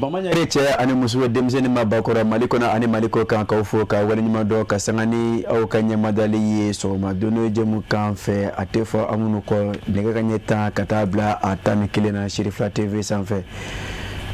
Bamanyare cɛ ani muso denmisɛnnin ma bakɔrɔ Mali kɔnɔ ani Mali kɔ kan k'aw fo ka waleɲuman dɔn ka sanga ni aw ka ɲɛmadali ye sɔgɔmadon jɛmukan fɛ a tɛ fɔ an minnu kɔ nɛgɛ kanɲɛ 10 ka taa bila a 11 na Sirifila TV sanfɛ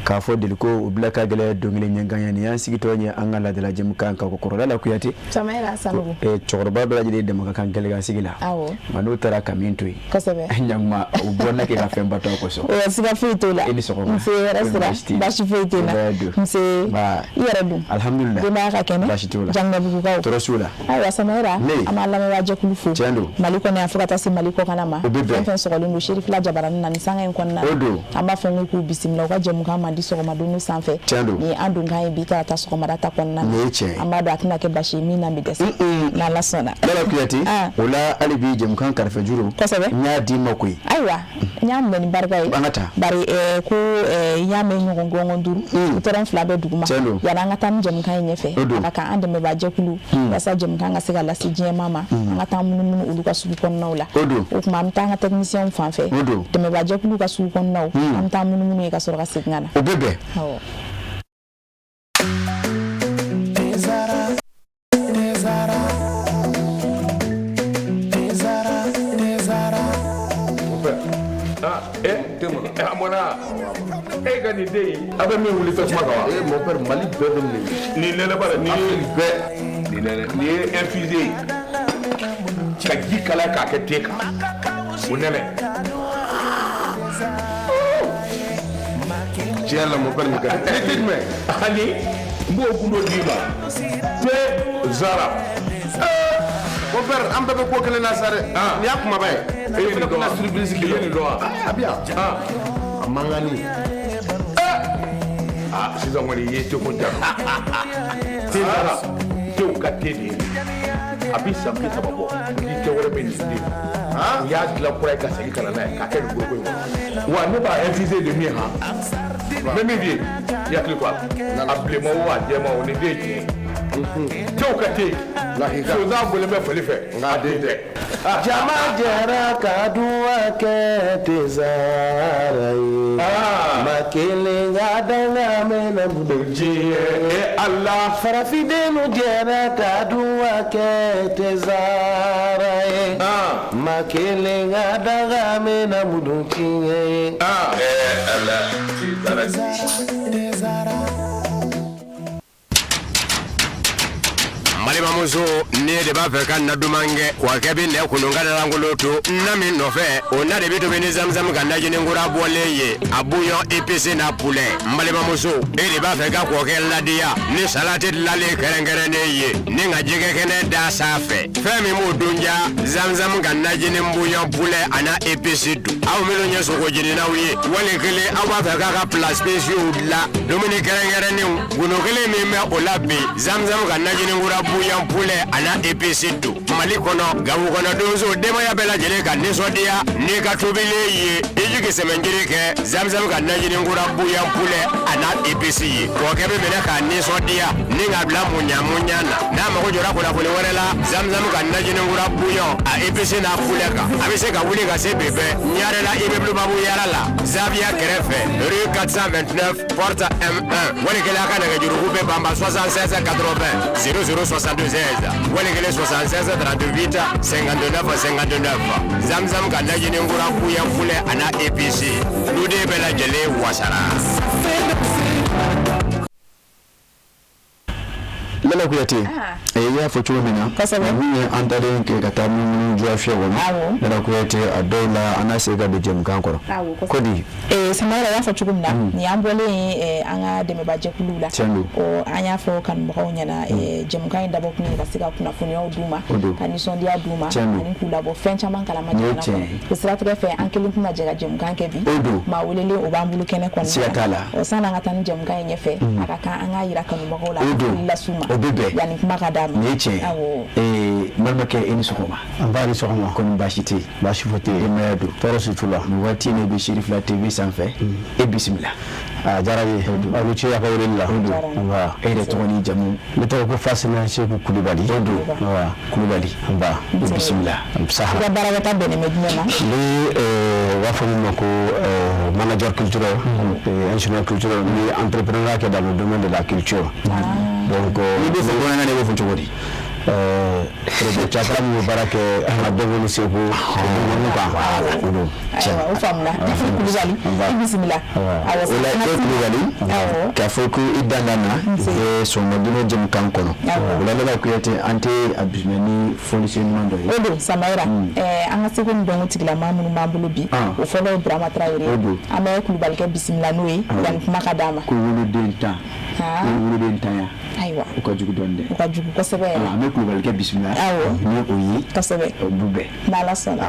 k'a fɔ Deliko u bila ka gɛlɛ dɔnkili ɲɛnganya ni y'an sigitɔ ye an ka ladala jɛmukan kan kɔrɔla la Kuyate Samara Sanogo cɛkɔrɔba bɛɛ lajɛlen dama ka kan gɛlɛya sigi la awɔ n'o taara ka min to yen kosɛbɛ ɲanguma u bɔra kɛ ka fɛn ba tɔ kɔsɔ o siga foyi t'o la i ni sɔgɔma nse restaurant baasi foyi t'o la nse i yɛrɛ dun alhamdulillah denbaya ka kɛnɛ baasi t'o la Jangabugukaw tɔɔrɔ s'u la ayiwa Samara Ne. an b'a lamɛnbaa jɛkulu fo Tiɲɛ don. Mali kɔnɔ yan fo ka taa se Mali kɔkana ma O bɛ bɛn. fɛn fɛn sɔgɔlen don Sirifila jabaranin na nin sanga in kɔnɔna O don. an b'a fɔ n k'u bisimila u ka jɛmukan man di sɔgɔmadon sanfɛ Tiɲɛ don. ni an dun kan ye bi ta ta sɔgɔmada ta kɔnɔna Nin ye na tiɲɛ ye. an b'a dɔn a tɛna kɛ basi ye min na bɛ dɛsɛ n'Ala sɔnna Bala Kuyate o la hali bi jɛmukan kɛrɛfɛ juru kosɛbɛ n y'a d'i ma koyi ayiwa n y'a minɛ ni barika ye an ka taa bari ko n y'a mɛn ɲɔgɔn gɔngɔn duuru gutɔrɔn 2 bɛ duguma Tiɲɛ don. yanni an ka taa ni jɛmukan in O ɲɛfɛ don. a ka kan an dɛmɛbaa jɛkulu walasa jɛmukan ka se ka lase diɲɛma ma an ka taa munumunu olu ka sugu kɔnɔnaw la O don. o tuma an bɛ taa an ka technicien fan fɛ O don. dɛmɛbaa jɛkulu ka sugu kɔnɔnaw an bɛ taa munumunu ye ka sɔrɔ ka segin ka na o bɛ bɛn awɔ Amona e ka ni den a bɛ min wuli fɛ kuma kan wa mon père Mali bɛɛ bɛ nin nɛnɛ bara ni bɛɛ ni ye infusé ka ji kala k'a kɛ te kan o nɛnɛ tiɲɛ la mon père nin ka e tɛ jumɛn ani n b'o kun dɔ d'i ma te zara mon père an bɛɛ bɛ ko kelen na sa dɛ nin y'a kumaba ye e ye nin dɔn wa surprise k'i ye nin dɔn wa a bi yan a man kan ni sisan kɔni i ye teko da te zara tew ka te de ye a bɛ san 30 bɔ ni tɛ wɛrɛ bɛ nin den u y'a dilan kura ye ka segin ka na n'a ye k'a kɛ nin goroko in kɔnɔ wa ne b'a infusé de min han n bɛ min f'i ye i hakili to a la a bilenman o a jɛman o nin den ye tiɲɛ ye tew ka te sonsan bɔlen bɛ fali fɛ nka den tɛ Jama jɛra ka duwa kɛ te Zara ye ma kelen ka danga mɛna ji ye ala farafidenu jɛra ka duwa kɛ te Zara ye ma kelen ka danga mɛna mudu tiɲɛ ye ala Malibamuso ne de b'a fɛ ka na duman kɛ wa kɛ bi nɛ kolonka langolo to na min nɔfɛ o na de bi tobi ni zamzam ka najini kura bɔlen ye a bouillon épicé na poulet Malibamuso e de b'a fɛ ka kɔkɛ ladiya ni salati lale kɛrɛnkɛrɛnnen ye ni ka jɛgɛ kɛnɛ da sanfɛ fɛn min b'o dunja zamzam ka najini bouillon poulet ana épicé dun aw minnu ye sogo jeninaw ye wali kelen aw b'a fɛ k'a ka plat spéciaux la dumuni kɛrɛnkɛrɛnnenw golo kelen min bɛ o la bi zamzam ka najini kura bouillon poulet ana épicé dun Mali kɔnɔ Gawo kɔnɔ donso denbaya bɛɛ lajɛlen ka nisɔndiya n'i ka tobilen ye i jigi sɛmɛnjiri kɛ zamzam ka najini kura bouillon poulet ana épicé ye kɔkɛ bɛ minɛ k'a nisɔndiya ni ka bila muɲa na n'a mago jɔra kunnafoni wɛrɛ la zamzam ka najini kura bouillon a épicé n'a poulet kan a bɛ se ka wuli ka se bɛɛ ɲarela immeuble babu yara la Zavia kɛrɛfɛ rue 429 porte M1 walikɛla a ka nɛgɛjuruku bɛ banba 76 80 0062 16 walikɛla 76 38 59 59 zamzam ka najini kura bouillon poulet ana épicé olu de bɛɛ lajɛlen wasara. Lala Kuyate i y'a fɔ cogo min na min ye an talen kɛ ka taa munumunu joya fiyɛ kɔnɔ Lala Kuyate a dɔw la an na segin ka don jɛmukan kɔrɔ Kodi Samara y'a fɔ cogo min na nin y'an bɔlen an ka dɛmɛbaa jɛkulu la an y'a fɔ kanubagaw ɲɛna jɛmukan in dabɔ kun ye ka se ka kunnafoniyaw d'u ma ka nisɔndiya d'u ma ani k'u labɔ fɛn caman kalama jamana kɔnɔ o siratigɛ fɛ an kelen tɛna jɛ ka jɛmukan kɛ bi maa welelen o b'an bolo kɛnɛ kɔnɔna na sanni an ka taa ni jɛmukan in ɲɛfɛ a ka kan an k'a yira kanubagaw la an ka las'u ma yani kuma ka d'a ma ni tiɲɛ balimakɛ i ni sɔgɔma an b'a ni sɔgɔma komi baasi tɛ yen baasi foyi tɛ yen denbaya don tɔɔrɔ si t'u la nin waati in na i bɛ Sirifila TV sanfɛ e bisimila diyara n ye aw ni ce a ka weleli la nba e yɛrɛ tɔgɔ ni jamu ne tɔgɔ ko Fasina Seku Kulibali nba Kulibali nba e bisimila saha i ka baarakɛta bɛnnen bɛ jumɛn ma ne b'a fɔ min ma ko manager culturel ingénieur culturel ni entrepreneur kɛ dans le domaine de la culture donc i bɛ fɔ bamanankan na i bɛ fɔ cogo di Chapra mu baara kɛ an ka dɔnni seko ninnu kan o faamuna Kulibali i bisimila o la e Kulibali k'a fɔ ko i dankan na sɔgɔmadonnaw jɛmukan kɔnɔ o la ne b'a kuyate an tɛ a bisimila ni fɔlisen ɲuman dɔ ye o don Samayira an ka seko ni dɔnko tigilama minnu b'an bolo bi o fɔlɔ ye Burama Traoré an bɛ Kulibali kɛ bisimila n'o ye yanni kuma ka d'a ma ko woloden tan woloden tanya ayiwa o ka jugu dɔɔni dɛ o ka jugu kosɛbɛ yɛrɛ an bɛ Kulibali kɛ bisimila ni o ye kosɛbɛ o bu bɛɛ n'Ala sɔnna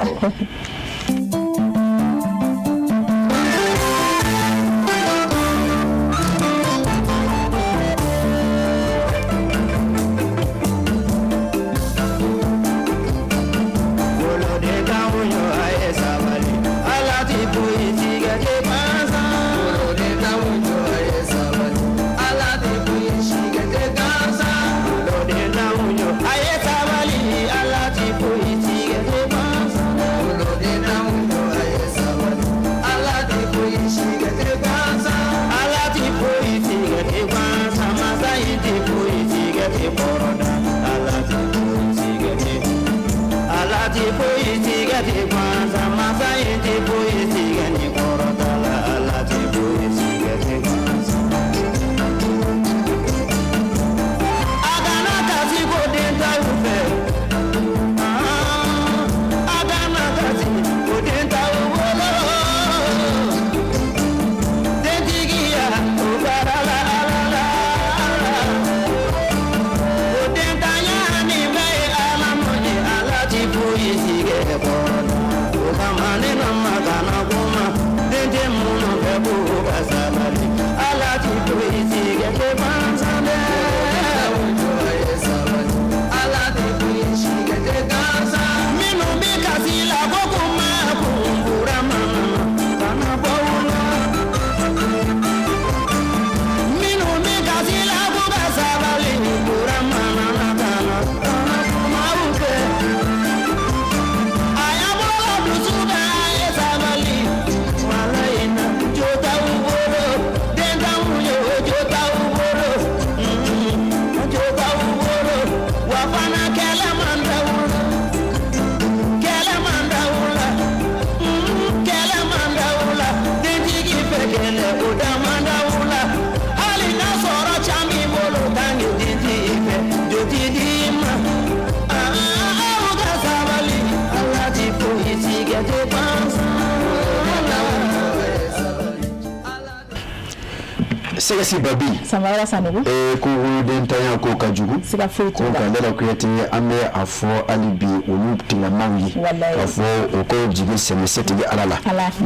Sɛgɛsi Babi Samayira Sanogo ko woloden tanya ko ka jugu siga foyi t'o la ko ka Lala Kuyate an bɛ a fɔ hali bi olu tigilamaaw ye k'a fɔ o ko jigi sɛmɛsɛtigi Ala la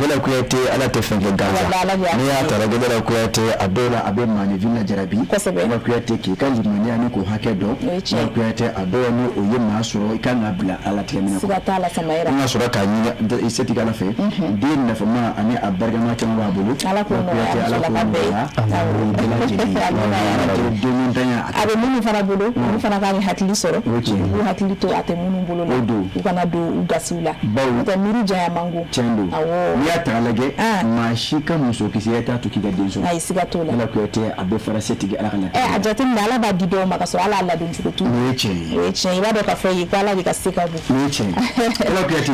Lala Kuyate Ala tɛ fɛn kɛ gansan n'i y'a ta lajɛ Lala Kuyate a dɔw la a bɛ maanifin lajarabi Lala Kuyate k'i ka limaniya ni k'o hakɛ dɔn Lala Kuyate a dɔw ni o ye maa sɔrɔ i kan ka bila Ala tigɛ minɛ siga t'a la Samayira an ka sɔrɔ k'a ɲini setigi Ala fɛ den nafama ani a barikama caman b'a bolo Ala k'o nɔgɔya a bɛ minnu fana bolo olu fana ka hakili sɔrɔ u hakili to a tɛ minnu bolo la u kana don u gasiw la n'o tɛ miiri janya man go n'i y'a ta lajɛ maa si ka musokisɛya t'a to k'i ka den sɔrɔ ayi siga t'o la Lala Kuyate a bɛ fara setigi Ala ka latigɛ a jateminɛ Ala b'a di dɔw ma ka sɔrɔ Ala ladon cogo t'u o ye tiɲɛ ye o ye tiɲɛ i b'a dɔn k'a fɔ ye ko Ala de ka se ka bon o ye tiɲɛ ye Lala Kuyate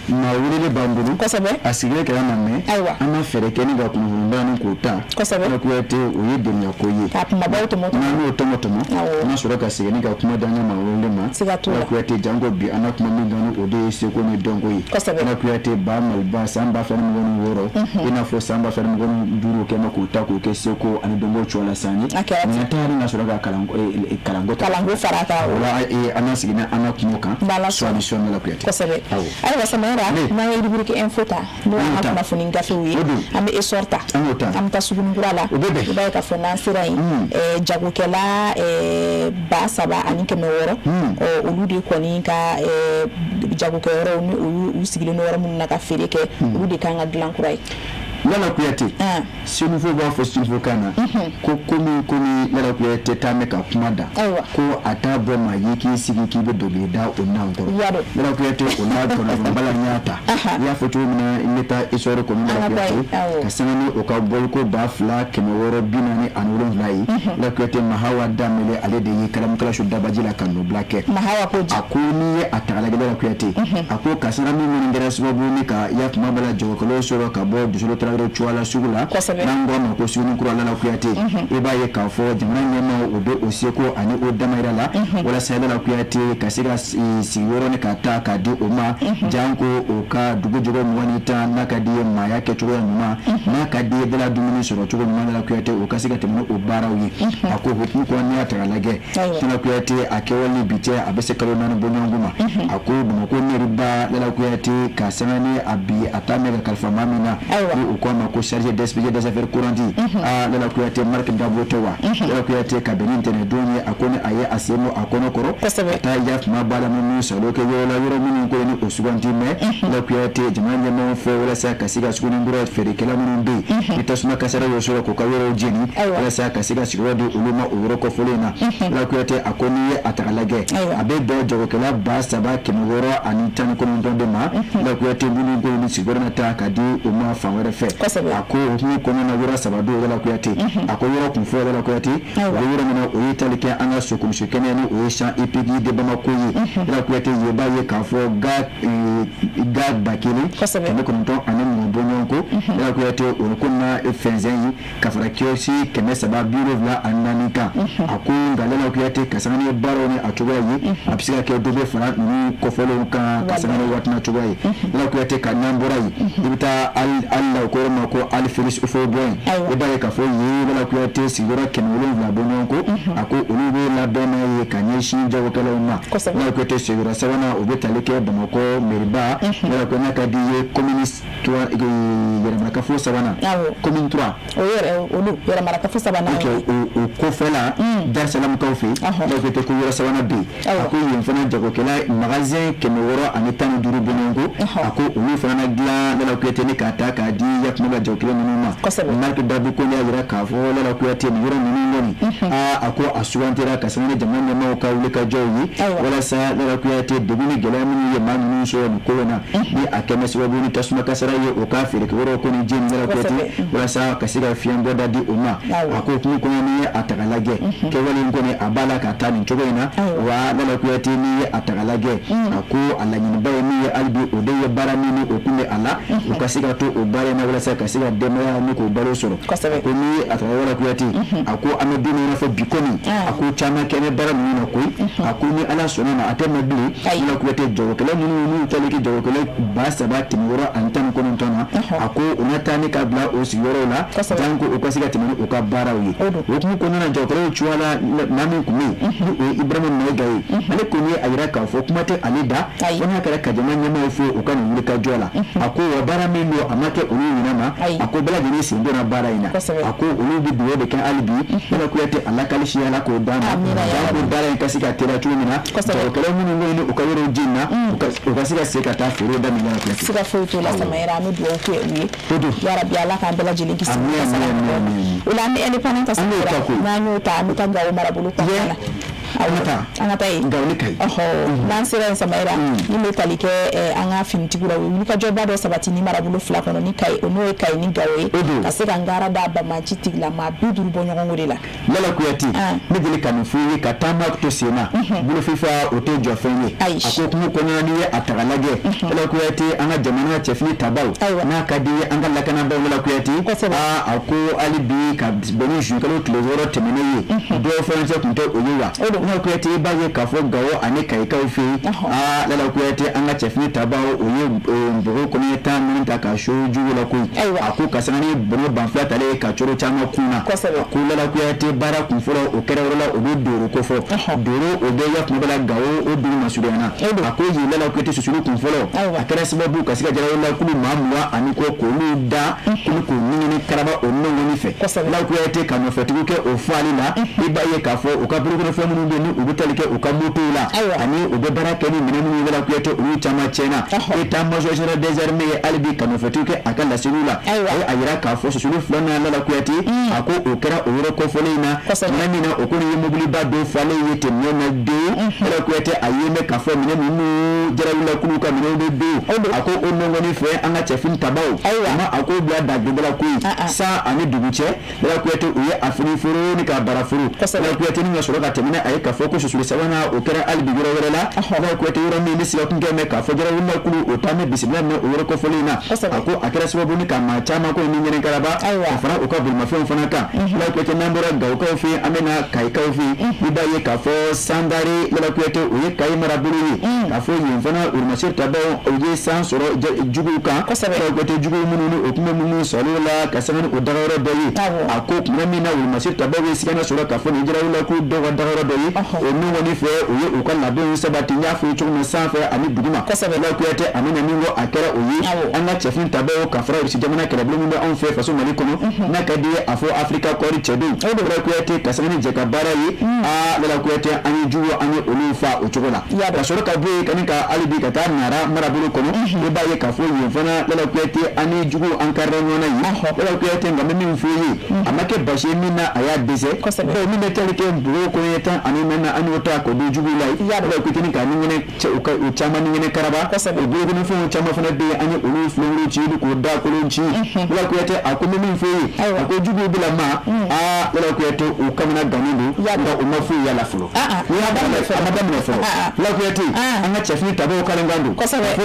maa weleli b'an bolo kosɛbɛ a sigilen kɛra na mɛn an ka fɛɛrɛ kɛ ni ka kunnafoniya ni k'o ta Lala Kuyate o ye dɛmɛ ko ye k'a kumabaw tɔmɔ n'an y'o tɔmɔ an ka sɔrɔ ka segin ka kuma d'an ka maa weleli ma Lala Kuyate janko bi an ka kuma min kan o de ye seko ni dɔnko ye Lala Kuyate ba maliba san 2026 i n'a fɔ san 2025 kɛmɛ k'o ta k'o kɛ seko ani dɔnko cogo la san ye nin ta ni ka sɔrɔ ka kalanko fara kan o la an ka segin an ka kuma kan solution Lala Kuyate kosɛbɛ ayiwa Samayira n'an ye rubrique info ta n'o y'an ka kunnafoni gafew ye an bɛ essor ta an bɛ taa Sugunikura la i b'a ye k'a fɔ n'an sera yen jagokɛla 3,000 ani 100 olu de kɔni ka jagokɛyɔrɔw ni u sigilen yɔrɔ minnu na ka feere kɛ olu de kan ka dilan kura ye. Lala Kuyate Senufo b'a fɔ Senufo kan na ko komi Lala Kuyate t'a mɛn ka kuma da ko a t'a bɔ maa ye k'i sigi k'i bɛ dɔnkili da o n'an kɔrɔ Lala Kuyate o n'a tɔnɔ bala n y'a ta i y'a fɔ cogo min na n bɛ taa histoire kɔnɔ Lala Kuyate ka sanga ni o ka bɔliko 2,647 ye Lala Kuyate Mahawa Damele ale de ye Kalamukalasho Dabaji la ka nɔbila kɛ a ko n'i ye a ta k'a lajɛ Lala Kuyate a ko ka sanga min minnu kɛra sababu ni ka i y'a kuma bala jagokɛlaw sɔrɔ ka bɔ dusukolo Tarawele Cuala sugu la n'an ko ma ko Sugunikura Lala Kuyate i b'a ye k'a fɔ jamana ɲɛmaaw o bɛ o seko ani o damayira la walasa Lala Kuyate ka se ka sigiyɔrɔ ni ka taa k'a di o ma janko o ka dugu jogo 20 n'a ka di ye maaya kɛcogoya ɲuman n'a ka di ye dala dumuni sɔrɔ cogo ɲuman Lala Kuyate o ka se ka tɛmɛ o baaraw ye a ko hukumu kɔnɔ n'i y'a ta k'a lajɛ Lala Kuyate a kɛwale bi cɛ a bɛ se kalo 4 bɔ ɲɔgɔn ma a ko Bamakɔ mairie Lala Kuyate ka sanga ni a bi a t'a mɛn ka kalifa maa min na o ko ma ko chargé d'expédier des affaires courantes Lala Kuyate Mark Dabo Tewa Lala Kuyate ka bɛn ni ntɛnɛndon ye a ko ni a ye a sen bɔ a kɔnɔ kɔrɔ ka taa ya kuma b'a la minnu salo kɛ yɔrɔ minnu ko ni o suganti mɛ Lala Kuyate jamana ɲɛmaaw fɛ walasa ka se ka Sugunikura feerekɛla minnu bɛ yen ni tasuma kasara y'o sɔrɔ k'u ka yɔrɔw jeni walasa ka se ka sigiyɔrɔ di olu ma o yɔrɔ kɔfɔlen na Lala Kuyate a ko n'i ye a ta k'a lajɛ a bɛ bɛn jagokɛla 3,619 de ma Lala Kuyate minnu ko ni sigiyɔrɔ na ta ka di o ma fan wɛrɛ fɛ a ko hukumu kɔnɔ na yɔrɔ 3 don Lala Kuyate a ko yɔrɔ kun fɔlɔ Lala Kuyate o yɔrɔ min na o ye tali kɛ an ka sokomuso kɛnɛ ni o ye Champ EPG de Bamako ye Lala Kuyate ye b'a ye k'a fɔ ga 1,909 bɔɲɔgɔn ko Lala Kuyate o ko na fɛnsɛn ye ka fara kiosi 374 kan a ko nka Lala Kuyate ka sanga ni baaraw ni a cogoya ye a bɛ se ka kɛ dɔ bɛ fara ninnu kɔfɔlenw kan ka sanga ni waati na cogoya ye Lala Kuyate ka n'an bɔra yen i bɛ taa Ali o kɔrɔ ma ko Ali Félix Houphouët-Boigny i b'a ye k'a fɔ ye Lala Kuyate sigiyɔrɔ 700 bɔɲɔgɔn ko a ko olu bɛ labɛn n'a ye ka ɲɛsin jagokɛlaw ma Lala Kuyate sigiyɔrɔ 3nan o bɛ tali kɛ Bamakɔ mairie Lala Kuyate n'a ka di ye commune 3 yɛrɛmarakafo 3nan commune 3 olu yɛrɛmarakafo 3nan o kɔfɛla Dar es Salaam kaw fɛ Lala Kuyate ko yɔrɔ 3nan bɛ yen a ko yen fana jagokɛla magasin 615 bɔɲɔgɔn ko a ko olu fana dilan Lala Kuyate ni k'a ta k'a di yakuma la jagokɛla ninnu ma Mark Dabo ko y'a jira k'a fɔ Lala Kuyate ni yɔrɔ ninnu kɔni a ko a sugantira ka sanga ni jamana ɲɛmaaw ka wulikajɔw ye walasa Lala Kuyate degun ni gɛlɛya minnu ye maa ninnu sɔrɔ nin ko in na ni a kɛmɛ sababu ni tasuma kasara ye o ka feerekɛyɔrɔ ko ni jeni Lala Kuyate walasa ka se ka fiɲɛ bɔda di o ma a ko hukumu kɔnɔ n'i ye a ta k'a lajɛ kɛwale in kɔni a b'a la ka taa nin cogo in na wa Lala Kuyate n'i ye a ta k'a lajɛ a ko a laɲiniba ye min ye hali bi o de ye baara min ni o kun bɛ a la o ka se ka to o baara in na walasa ka se ka denbaya ni k'o balo sɔrɔ ko ni a taara Lala Kuyate a ko an bɛ don min na fɔ bi kɔni a ko caman kɛ bɛ baara ninnu na koyi a ko ni Ala sɔnna ma a tɛ mɛn bilen Lala Kuyate jagokɛla minnu n'u tali kɛ jagokɛla 3,619 na a ko u na taa ni ka bila o sigiyɔrɔw la janko o ka se ka tɛmɛ ni o ka baaraw ye o hukumu kɔnɔna na jagokɛlaw Cuala maa min kun bɛ yen ni o ye Ibrahima Mayiga ye ale kɔni ye a jira k'a fɔ kuma tɛ ale da fo n'a kɛra ka jamana ɲɛmaaw fo u ka nin wulikajɔ la a ko wa baara min don a ma kɛ olu ɲinɛ ma a ko bɛɛ lajɛlen sen donna baara in na a ko olu bɛ dugawu de kɛ hali bi Lala Kuyate Ala kalisi Ala k'o d'a ma janko baara in ka se ka teliya cogo min na jagokɛla minnu bɛ yen ni u ka yɔrɔw jeni na u ka se ka se ka taa feerew daminɛ Lala Kuyate siga foyi t'o la Samayɛrɛ an bɛ dugawu kɛ u ye yarabi Ala k'an bɛɛ lajɛlen kisi o la an bɛ indépendant ta n'an y'o ta an bɛ taa Gawo marabolo kɔnɔna na an ka taa yen n'an sera yen Samayɛrɛ min bɛ tali kɛ an ka finitigiw la o ye wulikajɔba dɔ sabati ni marabolo 2 kɔnɔ ni Kayi n'o ye Kayi ni Gawo ye ka se ka ngara d'a Bamaji tigila maa 50 bɔ ɲɔgɔn de la Lala Kuyate ne deli ka nin fɔ i ye ka taama to sen na bolofifa o tɛ jɔ fɛn ye a ko hukumu kɔnɔna n'i ye a ta k'a lajɛ Lala Kuyate an ka jamana cɛfini tabaw n'a ka di an ka lakanabaw Lala Kuyate a ko hali bi ka bɛn ni juin kalo tile 6 tɛmɛnen ye dɔw fɛn tun tɛ o ye wa Lala Kuyate ba ye kafo gawo ane kaika ufi Lala Kuyate anga chefni tabao uye mboro kone ta minta ka shoju la ku aku kasangani bono banfla tale ka choro chama kuna ku Lala Kuyate bara kumfolo okera rola obi doro kofo doro obe ya kumabala gawo obi masuriana aku yi Lala Kuyate susuru kumfolo akera sababu kasika jara la kulu mamwa aniko kolu da kulu ko nyine karaba onno ngoni fe Lala Kuyate kama fatuke ofali la iba ye kafo okaburu ko fe munu ni ubutalike ukamutula ani obe bara keni minemu Lala Kuyate uru chama chena eta majo jara désarmé alibi kama fatuke akala silula ayira kafo susuru flana Lala Kuyate ako okera oro ko folina namina okuni yemubuli bado fale yete nyona de Lala Kuyate ayeme kafo minemu jara wula kuluka minemu de ako onongo ni fe anga chefin tabao ama ako bia dagdela ku sa ani dubuche Lala Kuyate uye afini furu ni ka barafuru Lala Kuyate ni ngasoro ka temina ay kafo ko susuru sawana okera alibi goro wala Lala Kuyate yoro mi nisi okunge me kafo jara wula kulu otame bisibla na oro ko folina ako akera sababu ni ka machama ko ni nyene karaba afana okabul mafon fana ka Lala Kuyate nambora ga okofi amena kai kaufi ibaye kafo sandari Lala Kuyate uye kai maraburu kafo yimfana urmasir tabao uye sansoro juguka Lala Kuyate jugu mununu okume munu solola kasangani odagoro doyi ako kumina urmasir tabao sikana soro kafo ni jara wula ku doga dagoro doyi onu woni fe uye ukalla be sabati nyafu chuma safa ani biduma Lala Kuyate amena ningo akera uye anga chefin tabao kafra urisi jamana kala blumu on fe faso malikono na kadiye afo Africa kori chedu Lala Kuyate kasangani jeka barayi Lala Kuyate ani jugo ani olufa uchokola kasoro kabwe kanika alibi kata nara marabulu kono ibaye kafo yefana Lala Kuyate ani jugo ankara nona yi Lala Kuyate ngamemi mfuyi amake bashe mina aya dese ko mina teleke buro ko yeta ani mena ani wota ko du jugo lai Lala Kuyate ni kaningene uchama ningene karaba buro ko fu uchama fana de ani olufa lu chidu ko da ko lunchi Lala Kuyate akumemi mfuyi ko jugo bila ma Lala Kuyate ukamna ganindu nga umafu ya lafulo ya madame lafulo Lala Kuyate anga chefni tabo kalengandu ko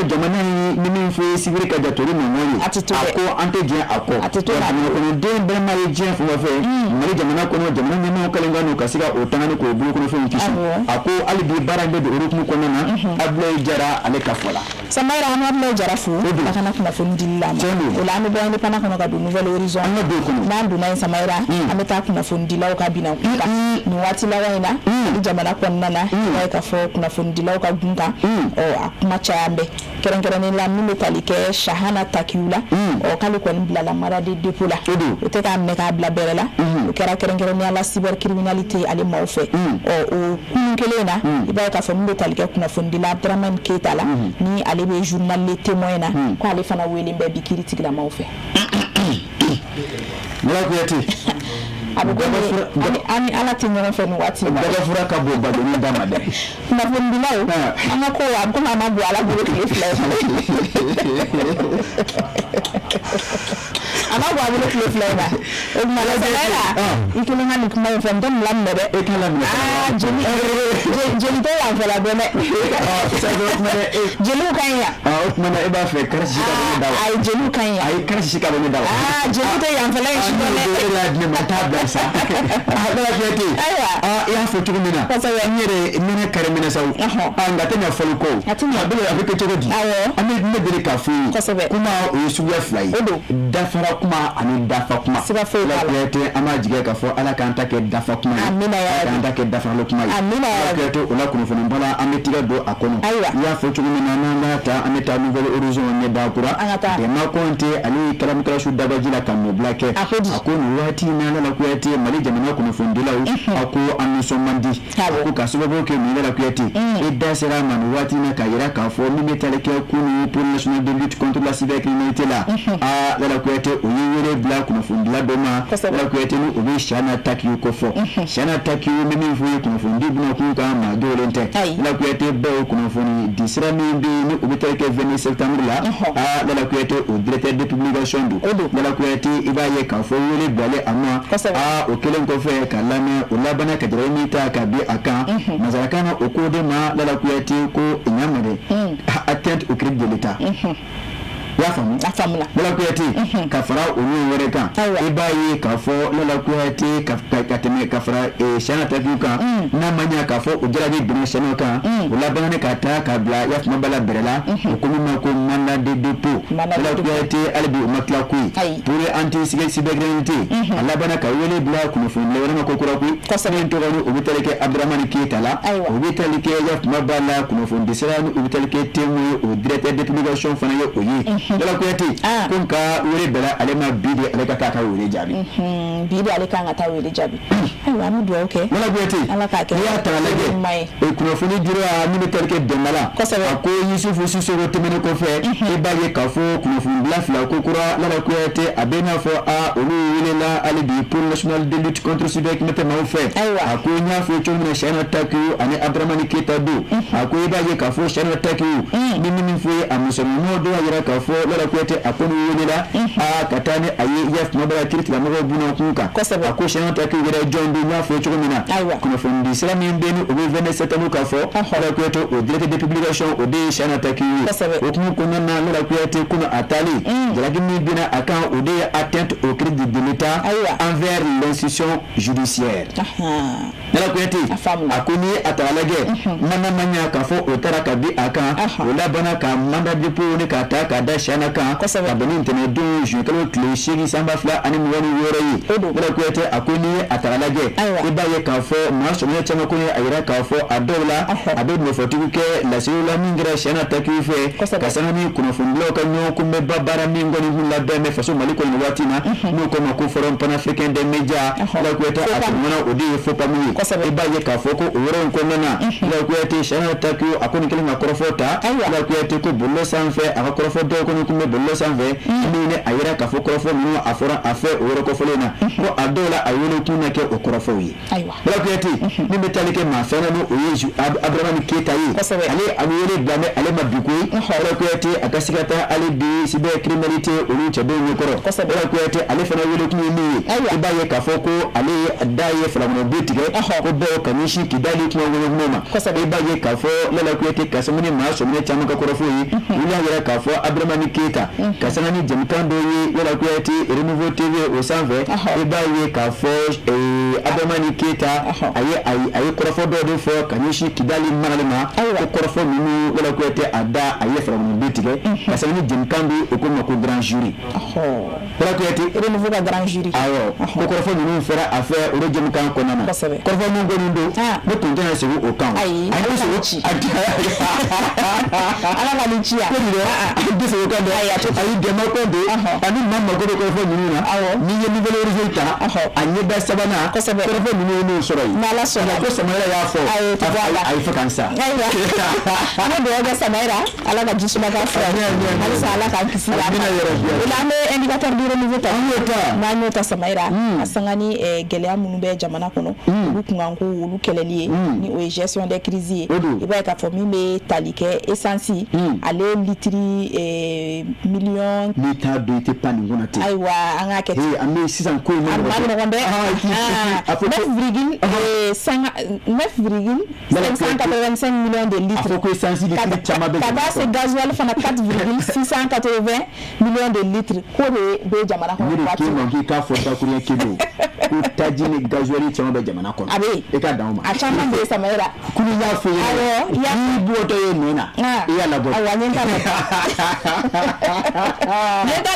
jamani mimi mfuyi sibiri ka jatori monyo ako anteje ako ko de be mari je fu fe mari jamana ko jamana mimi kalengandu kasika otangani ko bulu ko fu kisu ako alibi barande de orukmu ko nana ablo jara ale kafola samaira ablo jara fu kana kuna fu ndilla ma ola mi boyande pana kono ka du nouvelle horizon nandu na samaira ameta kuna fu ndilla ka bina kuka ni wati la waina jamana ko nana ay ka fo kuna fu ndilla ka gunga o akuma chambe kerenkere ni la mi metalike shahana takiula o kali ko mbla la maradi depula te ka me ka bla berela o kera kerenkere ni ala cybercriminalité ali mawfe o kunkelena iba ka fo metalike kuna fu ndilla Abdraman Keitala ni ali be journal les témoins na ko ali fana weli mbe bikiri tigla mawfe Lala Kuyate ani ala tinyo fe no wati daga fura ka bo bado ni dama de na fundi lawo ama ko wa ko mama bu ala bu cliff ama bu ala cliff la o ma la sala ikulu ngani kuma fe ndem lam ne de ekalam ne jeli to ya fe la bene jelu kanya o kuma na eba fe karasi ka bene dawa ay jelu kanya ay karasi ka bene dawa jelu to ya fe la shi ne matabla sa Lala Kuyate ya fotu mina nyere mina kare mina saw anga tanya folko abele afike chogodi ame ne ka fu kuma o suya fly dafara kuma ani dafa kuma Lala Kuyate ama jige ka fo ala kan take dafa kuma amina ya kan take dafa lo kuma amina ya Kuyate ola kuno fo mbala ame tiga do akono ya fotu mina na ta ame ta nouvelle horizon ne da kura de ma konte ali kalam kala shu daga jila kan no black akono wati na Lala Kuyate mali jamana ko fundila ako amiso mandi ko kasubo ke mi Lala Kuyate e dasera man wati na kayira ka fo mi metaleke kunu pour national de lutte contre la cybercriminalité la Lala Kuyate oyere black ko fundila doma Lala Kuyate no obi shana attack yu ko fo shana attack yu mi fu ko fundi buna ko ka ma do lente Lala Kuyate be ko foni disra mi bi ni obi teleke 20 septembre la Lala Kuyate au directeur de publication do Lala Kuyate ibaye ka fo yele bale ama o kelen ko fe kalame o labana ka diremi ta ka bi aka mazarakana o ko de ma Lala Kuyate ko inyamade atteinte au crédit de l'état y'a faamu Lala Kuyate ka fara olu wɛrɛ kan i b'a ye k'a fɔ Lala Kuyate ka tɛmɛ ka fara Cheikhna Takiou kan n'a ma ɲa k'a fɔ o jarabi donna Cheikhna kan o labanna ka taa ka bila Yafuma Bala bɛrɛ la o ko min ma ko mandat de dépôt Lala Kuyate hali bi o ma tila koyi pour anti-cybercriminalité a labanna ka wele bila kunnafoni wɛrɛ ma ko kura koyi min tɔgɔ ni o bɛ tali kɛ Abdramane Keita la o bɛ tali kɛ Yafuma Bala kunnafoni disira ni o bɛ tali kɛ témoin o directeur de publication fana ye o ye Lala Kuyate ko nka wele bɛra ale ma bi de ale ka taa ka wele jaabi bi de ale kan ka taa wele jaabi ayiwa an bɛ dugawu kɛ Lala Kuyate ala k'a kɛ n'i y'a ta k'a lajɛ kunnafoni dira min bɛ tali kɛ Dɛnbala a ko Yusufu Sisoko tɛmɛnen kɔfɛ i b'a ye k'a fɔ kunnafoni bila fila ko kura Lala Kuyate a bɛ n'a fɔ olu welela hali bi Pôle national de lutte contre cybercriminalité maaw fɛ a ko n y'a fɔ cogo min na Cheikhna Takiou ani Abdramane Keita don a ko i b'a ye k'a fɔ Cheikhna Takiou ni min fɔ ye a musomanninw dɔw y'a jira k'a fɔ Lala Kuyate a ko ni welela ka taa ni a ye Yafuma Bala kiiritigɛlamɔgɔw bunna kun kan a ko Cheikhna Takiou yɛrɛ jɔn don n y'a fɔ cogo min na kunnafoni di sira min bɛ ni o bɛ 27 septembre k'a fɔ Lala Kuyate o directeur de publication o de ye Cheikhna Takiou ye o kuma kɔnɔna na Lala Kuyate kunun a taali jalaki min bɛna a kan o de ye atteinte au crédit de l'État envers l'institution judiciaire Lala Kuyate a ko ni a ta lajɛ mana ma ɲa k'a fɔ o taara ka bi a kan o labanna ka mandat de dépôt ni ka taa ka da Cheikhna kan ka bɛn ni ntɛnɛndon juin kalo tile 8 sanba 2026 ye Lala Kuyate a ko ni a ta lajɛ i b'a ye k'a fɔ maa sɔmina caman ko a yira k'a fɔ a dɔw la a bɛ nɔfɛtigiw kɛ laseliw la min kɛra Cheikhna Takiou fɛ ka sanga ni kunnafonidilaw ka ɲɔgɔn kunbɛnba baara min kɔni b'u labɛn bɛ faso Mali kɔnɔ waati na n'o ko ma ko Forum panafricain des médias Lala Kuyate a tɛmɛna o de ye FOPAM ye i b'a ye k'a fɔ ko o yɔrɔ in kɔnɔna na Lala Kuyate Cheikhna Takiou a kɔni kɛlen ka kɔrɔfɔ ta Lala Kuyate ko bɔlɔlɔ sanfɛ a ka kɔrɔfɔ dɔw kɔni kun bɛ bɔlɔlɔ sanfɛ min ni a yira k'a fɔ kɔrɔfɔ ninnu a fɔra a fɛ o yɔrɔ kɔfɔlen na ko a dɔw la a wele kun na kɛ o kɔrɔfɔw ye Lala Kuyate min bɛ tali kɛ maa fɛn o ye Abdramane Keita ye ale a bɛ wele bila ale ma bi koyi Lala Kuyate a ka se ka taa ale bi cybercriminalité olu cɛdenw ɲɛkɔrɔ Lala Kuyate ale fana wele kun ye min ye i b'a ye k'a fɔ ko ale da ye falamunabon tigɛ ko bɛɛ ka ɲɛsin k'i d'ale kuma wɛrɛw ma i b'a ye k'a fɔ Lala Kuyate ka sanga ni maa sɔmina caman ka kɔrɔfɔ ye olu y'a yira k'a fɔ Abdramane Keita ka sanga ni jamukan dɔw ye Lala Kuyate Renouveau TV o sanfɛ i b'a ye k'a fɔ Abdramane Keita a ye kɔrɔfɔ dɔw de fɔ ka ɲɛsin Kidali marali ma ko kɔrɔfɔ ninnu Lala Kuyate a da a ye falamunabon tigɛ ka sanga ni jamukan dɔ o ko ma ko grand jury Lala Kuyate Renouveau ka grand jury ko kɔrɔfɔ ninnu fɛra a fɛ o de jamukan kɔnɔna na kɔrɔfɔ min kɔni don ne tun tɛna segin o kan ayi a ye sogo ci ala ka nin ci ya ko nin dɛ a bɛ segin o kan dɛ a y'i dɛmɛ ko de ani maa mago bɛ kɔrɔfɔ ninnu na n'i ye nouvelle résultat ta a ɲɛda sabanan kɔrɔfɔ ninnu ye n'o sɔrɔ yen n'ala sɔnna ko Samayira y'a fɔ a ye fɛ ka n sa ayiwa an bɛ dugawu kɛ Samayira ala ka jisuma k'a fɛ halisa ala k'an kisi la o la an bɛ indicateur du renouveau ta n'an y'o ta Samayira a sanga ni gɛlɛya minnu bɛ jamana kɔnɔ olu kun kan ko olu kɛlɛli ye ni o ye gestion des crises ye i b'a ye k'a fɔ min bɛ tali kɛ essence ale litiri million n'i t'a dɔn i tɛ pan nin kɔnɔ ten ayiwa an k'a kɛ ten an bɛ sisan ko in a ma nɔgɔn dɛ 9,585 millions de litres a fɔ ko essence litiri caman bɛ ka taa se gasoil fana 4,680 millions de litres ko de bɛ jamana kɔnɔ waati min k'i k'a fɔ dakuruɲɛ kelen ko taji ni gasoil caman bɛ jamana kɔnɔ a bɛ i ka dan o ma a caman bɛ Samayira kulu y'a fɔ ye n'i bɔtɔ ye nɔ na i y'a labɔ ayiwa n ye n ta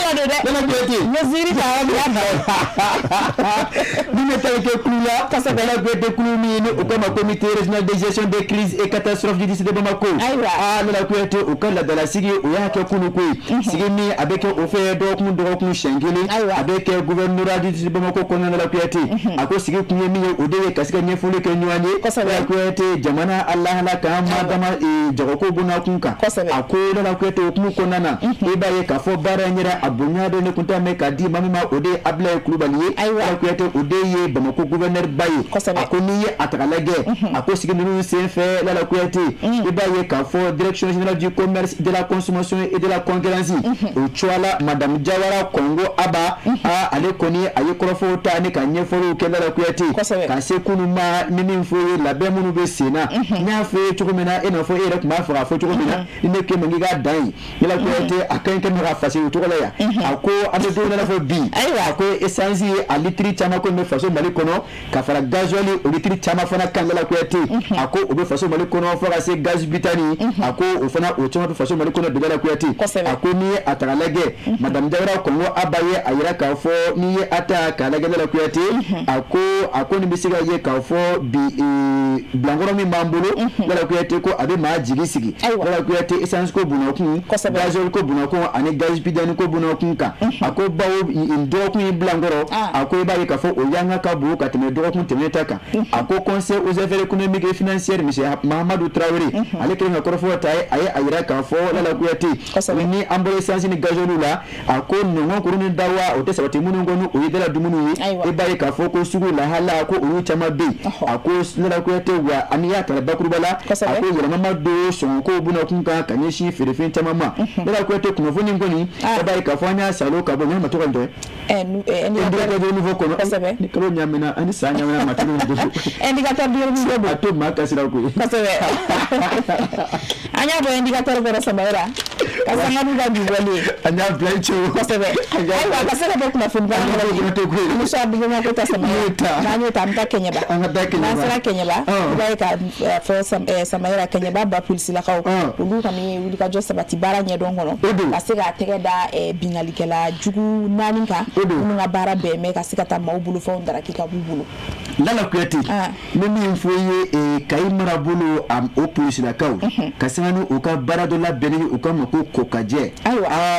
la dɛ Lala Kuyate mesure ta yɔrɔ min y'a ni bɛ tali kɛ kulu la Lala Kuyate kulu min ni o ko ma comité régional de gestion des crises et catastrophes du district de Bamako Lala Kuyate o ka ladala sigi o y'a kɛ kunu ko ye sigi min a bɛ kɛ o fɛ dɔgɔkun siɲɛ kelen a bɛ kɛ gouvernorat du district de Bamako kɔnɔna Lala Kuyate a ko sigi kun ye min ye o de ye ka se ka ɲɛfɔli kɛ ɲɔgɔn ye Lala Kuyate jamana alahala k'an ma dama jagoko bonna kun kan a ko Lala Kuyate o kumu kɔnɔna na i b'a ye k'a fɔ baara in yɛrɛ a bonya dɔ ne kun t'a mɛn k'a di maa min ma o de ye Ablaye Kulubali ye Lala Kuyate o de ye Bamako gouverneur ba ye a ko n'i ye a ta k'a lajɛ a ko sigi ninnu senfɛ Lala Kuyate i b'a ye k'a fɔ direction générale du commerce de la consommation et de la concurrence o cogoya la madame Jawara Kongo Aba ale kɔni a ye kɔrɔfɔw ta ni ka ɲɛfɔliw kɛ Lala Kuyate ka se kunun ma ni min fɔ ye labɛn minnu bɛ sen na n y'a fɔ ye cogo min na i n'a fɔ e yɛrɛ tun b'a fɔ k'a fɔ cogo min na i ne kɛ man k'i k'a dan ye Lala Kuyate kuyate akan kan mara fasi to la ya ako ado do na fo bi ako essence a litri chama ko me faso mali kono ka fara gasoil o litri chama fana kan la kuyate ako o be faso mali kono fo ka se gaz bitani ako o fana o chama faso mali kono de la kuyate ako ni ataralage madame Jawara ko abaye ayira ka fo ni ata ka la la kuyate ako ni bisiga ye ka fo bi blangoro mi mambolo la kuyate ko abe ma jigisigi la kuyate essence ko bunokun gasoil ko bunokun ani gaz bitani ko bunokun ka ako bawo indokun blangoro ako baye ka fo o yanga ka bu ka teme dokun teme taka ako conseil aux affaires économiques et financières monsieur Mahamadou Traoré ale kelen ko fo tay ay ayira ka fo la kuyate ni ambole essence ni gasoil la ako nongo ko ni dawa o te sabati munu ngonu o yidela dumunu e baye ka fo ko sugu la hala ko o chama be ako la kuyate wa aniya kala bakurubala ako yira mama do son ko bunokun ka kanyeshi firifin tamama la kuyate kuno fo ni ngoni e baye ka fo nya salo ka bo nyama to kando indicateur de niveau kono ni kalo nyamena ani sa nyamena matulu indicateur de niveau ato makasira ko anya bo indicateur de Samaira kasanga duga bibole anya blancho aiwa kasanga bo kuna funga ni so abigo ma ko ta Samaira nani tamta Kenya ba nasara Kenya ba ba ka for Samaira Kenya ba pulsila ka ulu kami uli ka josa batibara nyedon hono kasega tege da bingalikela jugu naninka nga bara be me kasikata mawbulu fo ndara kika bubulu lala kuyati mimi mfoye kaimara bulu am opus la kaw kasanganu uka bara do la beni uka mako kokaje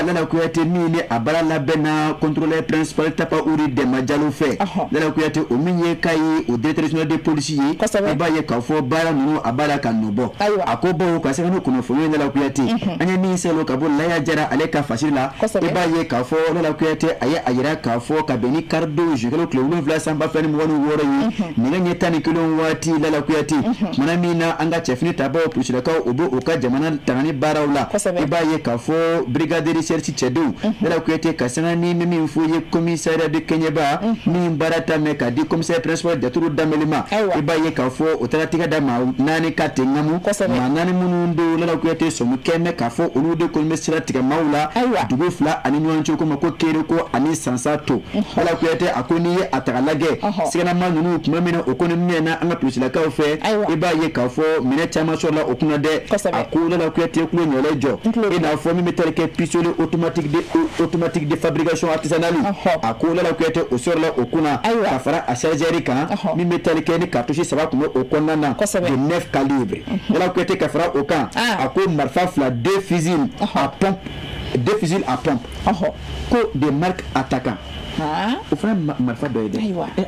lala kuyati mini abara la bena contrôleur principal tapa uri de majalo fe lala kuyati o minye kai o directeur de police e ba ye ka fo bara nunu abara kanobo akobo kasanganu kuno fo lala kuyati anya ni selo ka bo la ya jara aleka fasila e ba ye ka fo lala kuyati aya ayira ka fo ka beni cardo jukelo klewun vla samba fani mo wonu woro yi ninga nyetani kilon wati lala kuyati mana mina anga chefni taba o pushira ka obo oka jamana tangani barawla ibaye ka fo brigade recherche chedu lala kuyati kasana ni mimi mfuye commissariat de Kenyaba ni barata me ka di commissaire principal de turu damelima ibaye ka fo otaratika da ma nani kate ngamu manani munundo lala kuyati so mukeme ka fo olude commissariat tika maula dugo fla ani nwancho ko mako kere ko ani sansato lala kuyati akoni atakalage sigana manunu kuma mina okoni mena anga pusila ka fe iba ye ka fo mina chama so la okuna de akula la kuyati kulo nyolejo ina fo mi metelke pistolet automatique de fabrication artisanale akula la kuyati osor la okuna kafara asharjeri kan mi metelke ni cartouche saba kuma okona na de 9 calibre la kuyati kafara okan ako marfa fla 2 fusils à pompe ko de marque attaquant o fana marfa dɔ ye dɛ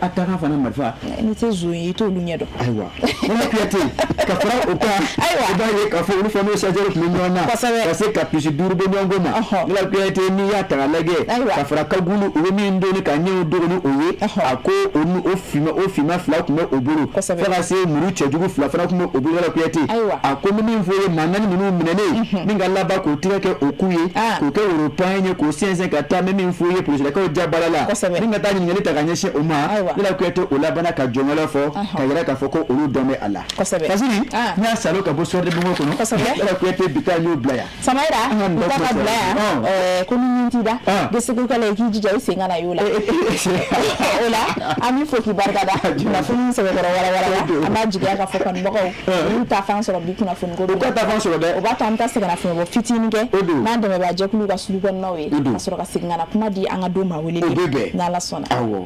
attaquant fana marfa ni tɛ zo ye i t'olu ɲɛ dɔn ayiwa wala kuyate ka fara o kan i b'a ye k'a fɔ olu fana chargeur tun bɛ ɲɔgɔn na ka se ka pisi 5 bɛ ɲɔgɔn ko ma wala kuyate n'i y'a ta k'a lajɛ ka fara kabulu o bɛ min doni ka ɲɛw dogoni o ye a ko o finma fila tun bɛ o bolo fo ka se muru cɛjugu fila fana tun bɛ o bolo wala kuyate a ko min fɔ ye maa naani ninnu minɛnen min ka laban k'o tigɛ kɛ o k'u ye k'o kɛ woropan ye k'o sɛnsɛn ka taa min fɔ ye polisilakaw ja baara la ni ka taa ɲininkali ta ka ɲɛsin o ma wala kuyate o labana ka jɔnwɛrɛ fɔ ka yɛrɛ k'a fɔ ko olu dɔn bɛ a la fasiri n y'a salo ka bɔ sɔrɔdi bongo kɔnɔ wala kuyate bi taa y'o bila yan Samaira u ka bila yan ko ni ɲin t'i da geseko kɛla i k'i jija i sen ka na y'o la o la an b'i fo k'i barika da kunnafoni sɛbɛkɔrɔ walawala an b'a jigiya k'a fɔ kanubagaw olu t'a fan sɔrɔ bi kunnafoni ko u ka taa fan sɔrɔ dɛ o b'a to an bɛ taa sɛgɛnnafiɲɛ bɔ fitinin kɛ n'an dɛmɛbaa jɛkulu ka sugu kɔnɔnaw ye ka sɔrɔ ka segin ka na kuma di an ka don maa weleli n'Ala sɔnna awɔ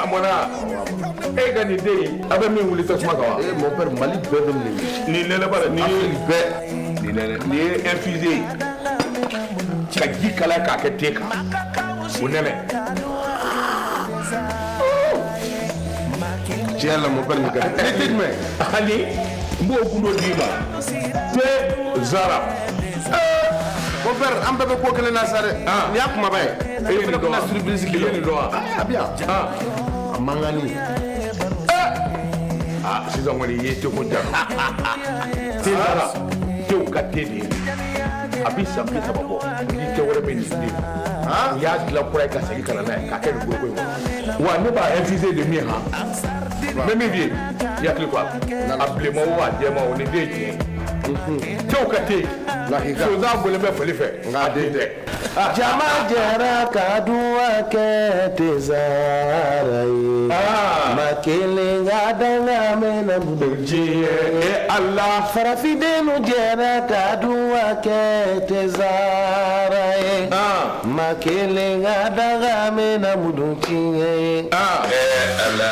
amona ga ni de abe min wuli ta kuma ka wa mon père Mali bɛɛ bɛ ni lele bara ni bɛɛ ni infusé ka ji kala ka kɛ te kan o nɛmɛ tiɲɛ la mon père ni ka te dime ani mbo kundo di ma te zara mon père an bɛɛ bɛ ko kelen na sa dɛ ni y'a kumaba ye e ni do na surprise kilo ni do abiya a mangani sisan kɔni ye te ko da te zara tew ka te de a bɛ san bi saba bɔ ni kɛ wɛrɛ bɛ nin den u y'a dilan kura ye ka segin ka na n'a ye k'a kɛ nin goroko in kɔnɔ wa ne b'a infusé de min han mɛ min bɛ yen i hakili to a la a bilenman o a jɛman o ni den ye tiɲɛ cɛw ka te yen sonsan bɔlen bɛ foli fɛ nka den tɛ. jama jɛra ka duwa kɛ tezara ye ma kelen ka danga mɛna diɲɛ ala farafindenu jɛra ka duwa kɛ tezara ye ma kelen ka danga mɛna mudun tiɲɛ ye ala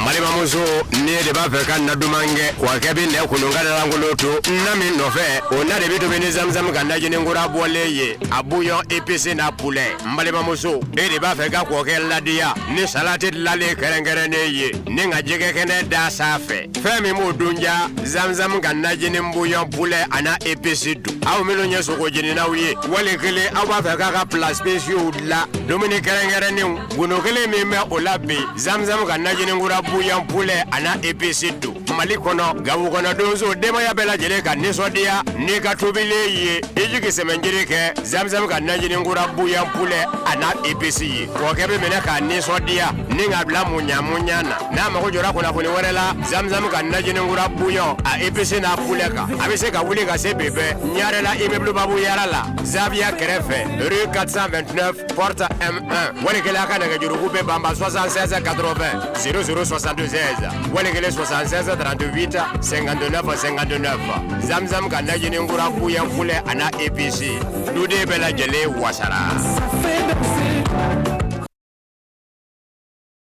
malimamuso ni de b'a fɛ ka na duman kɛ wa kɛ bi nɛ kolonka langolo to na min nɔfɛ o na de bi tobi ni zamzam ka najini nkura bɔlen ye a bouillon épicé na poulet malimamuso e de b'a fɛ ka kɔkɛ ladiya ni salati dilalen kɛrɛnkɛrɛnnen ye ni ka jɛgɛ kɛnɛ da sanfɛ fɛn min b'o dunja zamzam ka najini bouillon poulet ana épicé dun aw minnu ye sogo jeninaw ye wali kelen aw b'a fɛ k'a ka plat spéciaux dilan dumuni kɛrɛnkɛrɛnnenw gundo kelen min bɛ o la bi zamzam ka najini nkura bouillon poulet ana épicé dun mali kɔnɔ gawo kɔnɔ donso denbaya bɛɛ lajɛlen ka nisɔndiya n'i ka tobilen ye i jigi sɛmɛnjiri kɛ zamzam ka najini nkura bouillon poulet ana épicé ye kɔkɛ bɛ minɛ k'a nisɔndiya ni ka bila muɲamuɲa na n'a mago jɔra kunnafoni wɛrɛ la zamzam ka najini nkura bouillon a épicé n'a poulet kan a bɛ se ka wuli ka se bɛbɛ ɲarela immeuble babu yara la Zavia kɛrɛfɛ rue 429 porte M1 walikele a ka nɛgɛjuruku bɛ banba 76 80 0062 16 walikele 76 38 59 59 zamzam ka najini nkura bouillon poulet ana épicé duden bɛɛ lajɛlen wasara.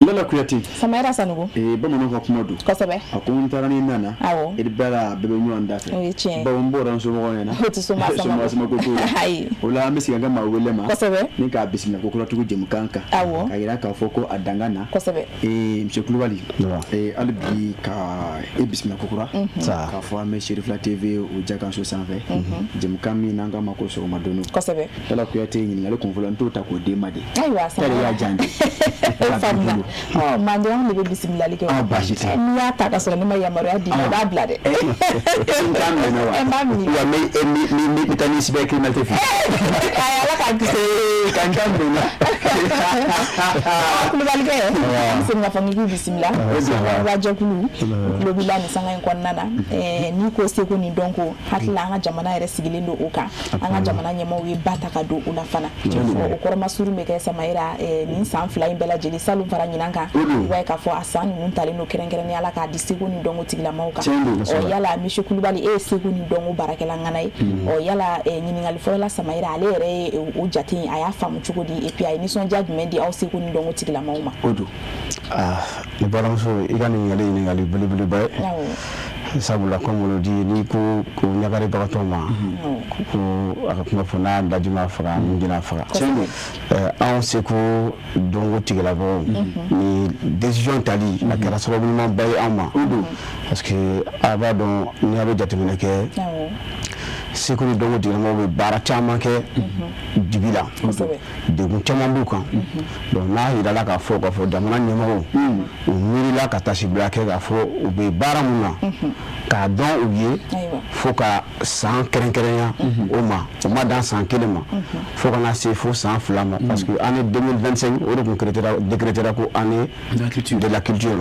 Lala Kuyate. Samara Sanugo. Bamananw ka kuma don. Kosɛbɛ. A ko n taara ni nana. Awɔ. E bɛɛ la bɛɛ bɛ ɲɔgɔn da fɛ. O ye tiɲɛ. Bawo n bɔra n somɔgɔw ɲɛna. O tɛ soma sama ko t'o la. Ayi. O la an bɛ segin ka maa wele ma. Kosɛbɛ. Ni k'a bisimila ko kuratigiw jɛmukan kan. Awɔ. K'a yira k'a fɔ ko a dangan na. Kosɛbɛ. Monsieur Kulubali. Hali bi ka e bisimila ko kura. K'a fɔ an bɛ Serifla TV o Jakanso sanfɛ. Jɛmukan min n'an k'a ma ko sɔgɔmadonni. Kosɛbɛ. Lala Kuyate ɲininkali kun fɔlɔ n t'o ta k'o d'e ma de. Ayiwa Samara. K'ale y'a jan de. O faamuna. Manden an de bɛ bisimilali kɛ. Baasi tɛ. N'i y'a ta ka sɔrɔ ne ma yamaruya di i b'a bila dɛ. N t'a minɛ wa. N b'a minɛ. Wa n bɛ taa ni sibɛ criminalité fɛ. Ayi Ala k'a kisi. Ka n t'a minɛ. Kulubali kɛ. N bɛ segin k'a fɔ n k'i bisimila. Rajɛkulu. Tulo b'i la nin sanga in kɔnɔna na. N'i ko seko ni dɔnko hakili la an ka jamana yɛrɛ sigilen don o kan. An ka jamana ɲɛmaaw ye ba ta ka don o la fana. O kɔrɔmasuru bɛ kɛ Samayira nin san 2 in bɛɛ lajɛlen salon fara ɲinan kan. I b'a ye k'a fɔ a san ninnu talen don kɛrɛnkɛrɛnnen Ala k'a di seko ni dɔnko tigilamaaw kan. Yala Monsieur Kulubali e ye seko ni dɔnko baarakɛla ŋana ye. Yala ɲininkali fɔlɔ la Samayira ale yɛrɛ ye o jate a y'a faamu cogo di et puis a ye nisɔndiya jumɛn di aw seko ni dɔnko tigilamaaw ma. O don ne balimamuso i ka ɲininkali belebeleba ye sabula comme on dit n'i ko ɲagaribagatɔw ma ko a ka kuma fɔ n'a daji ma faga mun jɛna faga anw seko dɔnko tigilamaaw ni décision tali a kɛra sababu ɲumanba ye anw ma parce que a b'a dɔn ni a bɛ jateminɛ kɛ seko ni dɔnko tigilamaaw bɛ baara caman kɛ dibi la degun caman b'u kan donc n'a yirala k'a fɔ jamana ɲɛmɔgɔw u miirila ka tasibila kɛ k'a fɔ u bɛ baara mun na k'a dɔn u ye fo ka san kɛrɛnkɛrɛnya o ma dan san 1 ma fo kana se fo san 2 ma parce que année 2025 o de tun décrétera ko année de la culture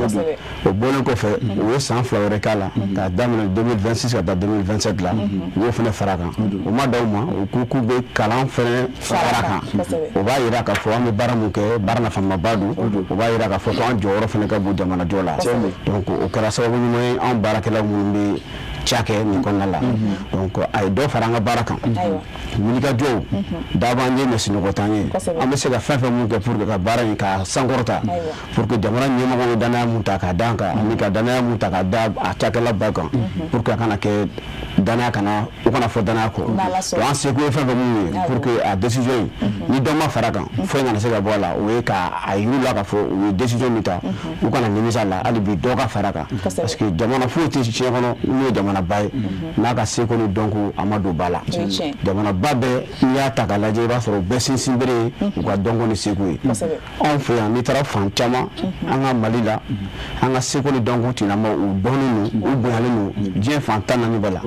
o bɔlen kɔfɛ u ye san 2 wɛrɛ k'a la k'a daminɛ 2026 ka taa 2027 la u y'o fana fara kan o ma d'aw ma u k'u bɛ kalan fana fara kan o b'a yira k'a fɔ an bɛ baara mun kɛ baara nafamaba don o b'a yira k'a fɔ ko an jɔyɔrɔ fana ka bon jamanajɔ la donc o kɛra sababu ɲuman ye an baarakɛlaw minnu bɛ cakɛ nin kɔnɔna la donc a ye dɔ fara an ka baara kan wulikajɔw daba an ye ɲɛsinɔgɔ t'an ye an bɛ se ka fɛn fɛn mun kɛ pour que ka baara in ka sankɔrɔta pour que jamana ɲɛmɔgɔw ye danaya mun ta k'a d'an kan ani ka danaya mun ta k'a da a cakɛla ba kan pour que a kana kɛ danaya kana u kana fɔ danaya kɔ donc an seko ye fɛn fɛn mun ye pour que a décision in ni dɔ ma fara kan foyi kana se ka bɔ a la o ye k'a yiru la k'a fɔ u ye décision min ta u kana nimisa la hali bi dɔ ka fara kan parce que jamana foyi tɛ tiɲɛ kɔnɔ n'o ye jamana jamana ba ye n'a ka seko ni dɔnko a ma don ba la jamana ba bɛɛ n'i y'a ta k'a lajɛ i b'a sɔrɔ bɛɛ sinsin bere ye u ka dɔnko ni seko ye anw fɛ yan n'i taara fan caman an ka Mali la an ka seko ni dɔnko tigilamɔgɔw u dɔnnen don u bonyalen don diɲɛ fan 14 bɛɛ la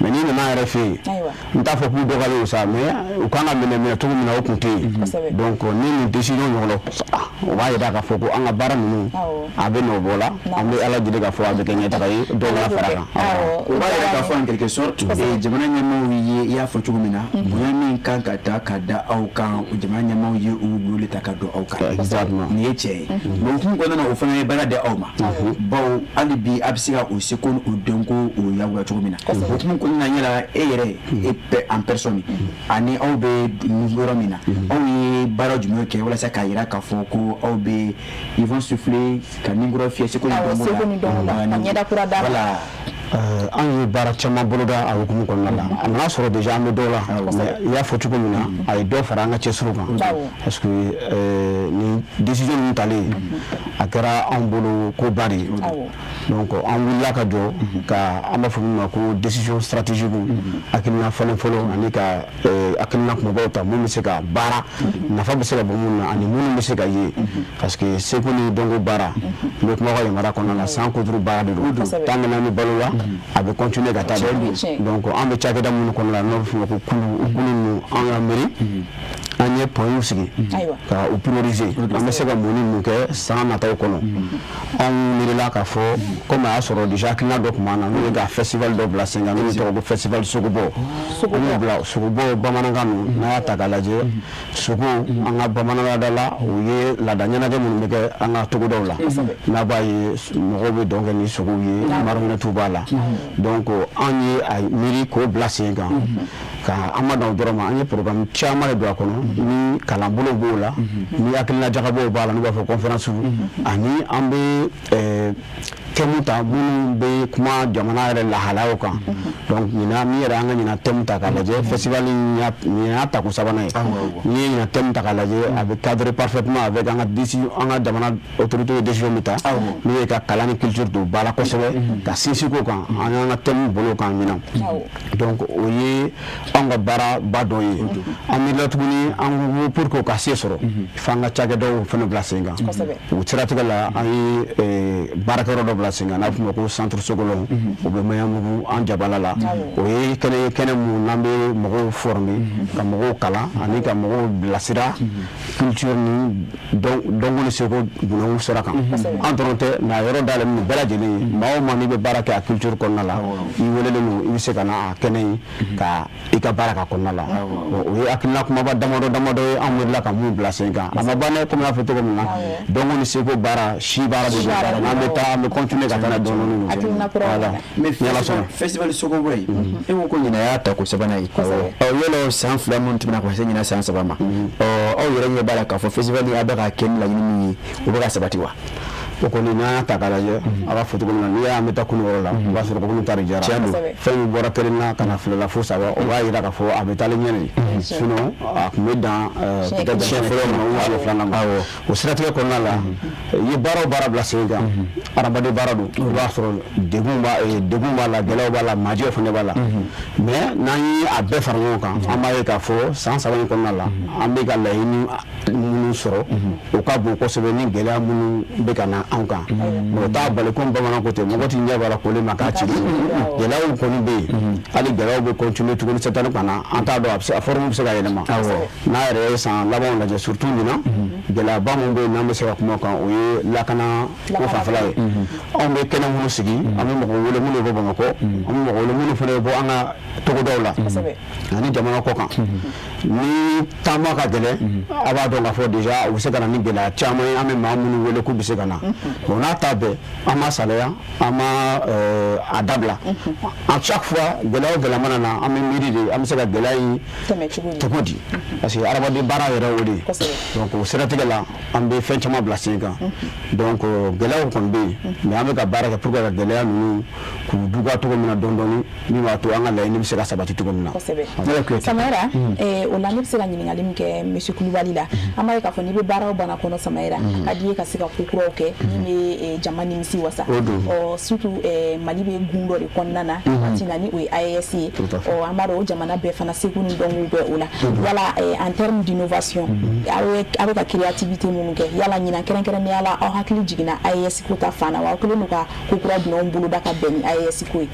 mais n'i nana an yɛrɛ fɛ yen n t'a fɔ k'u dɔgɔyalen don sa mais u kan ka minɛ cogo min na o tun tɛ yen donc ni nin décision ɲɔgɔnna o b'a yira k'a fɔ ko an ka baara ninnu a bɛ nɔ bɔ la an bɛ Ala deli k'a fɔ a bɛ kɛ ɲɛtaga ye dɔw b'a fara kan o b'a yira k'a fɔ en quelque sorte jamana ɲɛmaaw ye i y'a fɔ cogo min na bonya min kan ka ta ka da aw kan jamana ɲɛmaaw ye u wuli ta ka don aw kan nin ye tiɲɛ ye mais o hukumu kɔnɔna na o fana ye baara di aw ma bawo hali bi a bɛ se ka o seko o dɔnko o yaguya cogo min na o hukumu kɔnɔna na yala e yɛrɛ en personne ani aw bɛ yɔrɔ min na aw ye baara jumɛn kɛ walasa k'a yira k'a fɔ ko aw bɛ ils vont souffler ka ninkɔrɔ fiyɛ seko ni dɔnko la ka ɲɛdakura d'a ma an ye baara caman boloda a hukumu kɔnɔna la a nana sɔrɔ déjà an bɛ dɔw la mais i y'a fɔ cogo min na a ye dɔ fara an ka cɛsiriw kan parce que ni décision ninnu talen a kɛra an bolo koba de ye donc an wulila ka jɔ ka an b'a fɔ min ma ko décision stratégique hakilina fɔlɔ ani ka hakilina kumabaw ta mun bɛ se ka baara nafa bɛ se ka bɔ mun na ani minnu bɛ se ka ye parce que seko ni dɔnko baara n bɛ kuma ka yamaruya kɔnɔna la sans contre baara de don tant que n'an bɛ balo la a bɛ continuer ka taa donc an bɛ cakɛda minnu kɔnɔna la n'o bɛ f'o ma ko kulu ninnu an ka miiri an ye point sigi ka u prioriser an bɛ se ka mun ni mun kɛ san nataw kɔnɔ an miirila k'a fɔ comme a y'a sɔrɔ déjà hakilina dɔ tun b'an na n'o ye ka festival dɔ bila sen kan n'o tɔgɔ ko festival Sogobɔ an y'o bila Sogobɔ bamanankan ninnu n'a y'a ta k'a lajɛ sogo an ka bamanankan la o ye laada ɲɛnajɛ minnu bɛ kɛ an ka togodaw la n'a b'a ye mɔgɔw bɛ dɔn kɛ ni sogow ye marionnette b'a la donc an ye a miiri k'o bila sen kan ka an ma dan o dɔrɔn ma an ye programme caman de don a kɔnɔ ni kalanbolo b'o la ni hakilina jagabaw b'a la n'u b'a fɔ conférence ani an bɛ thème ta minnu bɛ kuma jamana yɛrɛ lahalayaw kan donc ɲinan min yɛrɛ an ka ɲinan thème ta k'a lajɛ festival nin y'a tako sabanan ye n'i ye ɲinan thème ta k'a lajɛ a bɛ cadrer parfaitement avec an ka décision an ka jamana autorité ye décision min ta n'o ye ka kalan ni culture don ba la kosɛbɛ ka sinsin k'o kan an y'an ka thème bolo kan ɲinan donc o ye an ka baara ba dɔ ye an miirila tuguni an ko pour que o ka se sɔrɔ f'an ka cakɛdaw fana bila sen kan o siratigɛ la an ye baarakɛyɔrɔ dɔ bila sen kan n'a bɛ f'o ma ko centre Sogolon o bɛ Maɲanbugu an Jabala la o ye kɛnɛ mun n'an bɛ mɔgɔw former ka mɔgɔw kalan ani ka mɔgɔw bilasira culture ni dɔnko ni seko bunahun sira kan an dɔrɔn tɛ mais a yɔrɔ dayɛlɛ min bɛɛ lajɛlen ye maa o maa n'i bɛ baara kɛ a culture kɔnɔna la i welelen don i bɛ se ka na a kɛnɛ in ka i ka baara k'a kɔnɔna la o ye hakilina kumaba damadɔ ye an miirila ka mun bila sen kan a ma ban dɛ komi n y'a fɔ cogo min na dɔnko ni seko baara si baara de don n'an bɛ taa an bɛ continuer ka taa n'a dɔɔnin voilà mais festival Sogobɔ in e ko ko ɲinan y'a ta ko sabanan ye yɔrɔ san 2 minnu tɛmɛna ka se ɲinan san 3 ma aw yɛrɛ ɲɛ b'a la k'a fɔ festival a bɛ ka kɛ ni laɲini min ye o bɛ ka sabati wa o kɔni n'an y'a ta k'a lajɛ a b'a fɔ cogo min na n'i y'a mɛn taa kunu yɔrɔ la o b'a sɔrɔ ko minnu ta de jara fɛn min bɔra kelen na ka na filela fo 3 o b'a yira k'a fɔ a bɛ taalen ɲɛ de sinon a tun bɛ dan peut-être siɲɛ fɔlɔ ma ou siɲɛ filanan ma o siratigɛ kɔnɔna la i ye baara o baara bila sen kan adamaden baara don i b'a sɔrɔ degun b'a la gɛlɛyaw b'a la maajiw fana b'a la mais n'an ye a bɛɛ fara ɲɔgɔn kan an b'a ye k'a fɔ san 3 in kɔnɔna la an bɛ ka laɲini minnu sɔrɔ o ka bon kosɛbɛ ni gɛlɛya minnu bɛ ka na anw kan mais o t'a bali komi bamananw ko ten mɔgɔ t'i ɲɛ b'a la kolen ma k'a ci gɛlɛyaw kɔni bɛ yen hali gɛlɛyaw bɛ continuer tuguni cette année kana an t'a dɔn a forme bɛ se ka yɛlɛma n'a yɛrɛ ye san labanw lajɛ surtout ɲinan gɛlɛyaba min bɛ yen n'an bɛ se ka kuma o kan o ye lakana ko fanfɛla ye anw bɛ kɛnɛ minnu sigi an bɛ mɔgɔ wele minnu bɛ Bamakɔ an bɛ mɔgɔ wele minnu fana bɛ bɔ an ka togodaw la ani jamana kɔ kan ni taama ka gɛlɛn a b'a dɔn k'a fɔ déjà u bɛ se ka na ni gɛlɛya caman ye an bɛ maa minnu wele k'u bɛ se ka na bon n'a ta bɛɛ an ma salaya an ma a dabila à chaque fois gɛlɛya o gɛlɛya mana na an bɛ miiri de an bɛ se ka gɛlɛya in cogo di parce que adamaden baara yɛrɛ o de donc o siratigɛ siratigɛ la an bɛ fɛn caman bila sen kan donc gɛlɛyaw kɔni bɛ yen mais an bɛ ka baara kɛ pour que ka gɛlɛya ninnu k'u duba cogo min na dɔɔni dɔɔni min b'a to an ka laɲini bɛ se ka sabati cogo min na. kosɛbɛ Samayɛra o la ne bɛ se ka ɲininkali min kɛ monsieur Kulibali la an b'a ye k'a fɔ n'i bɛ baara o baara kɔnɔ Samayɛra ka di ye ka se ka ko kuraw kɛ min bɛ jama nimisi wasa surtout Mali bɛ gun dɔ de kɔnɔna na waati na ni o ye AES ye an b'a dɔn o jamana bɛɛ fana seko ni dɔnko bɛ o la yala en termes d'innovation a bɛ ka créativité minnu kɛ yala ɲinan kɛrɛnkɛrɛnnenya la aw hakili jiginna AES ko ta fan na wa aw kɛlen don ka ko kura jumɛnw boloda ka bɛn ni AES ko ye.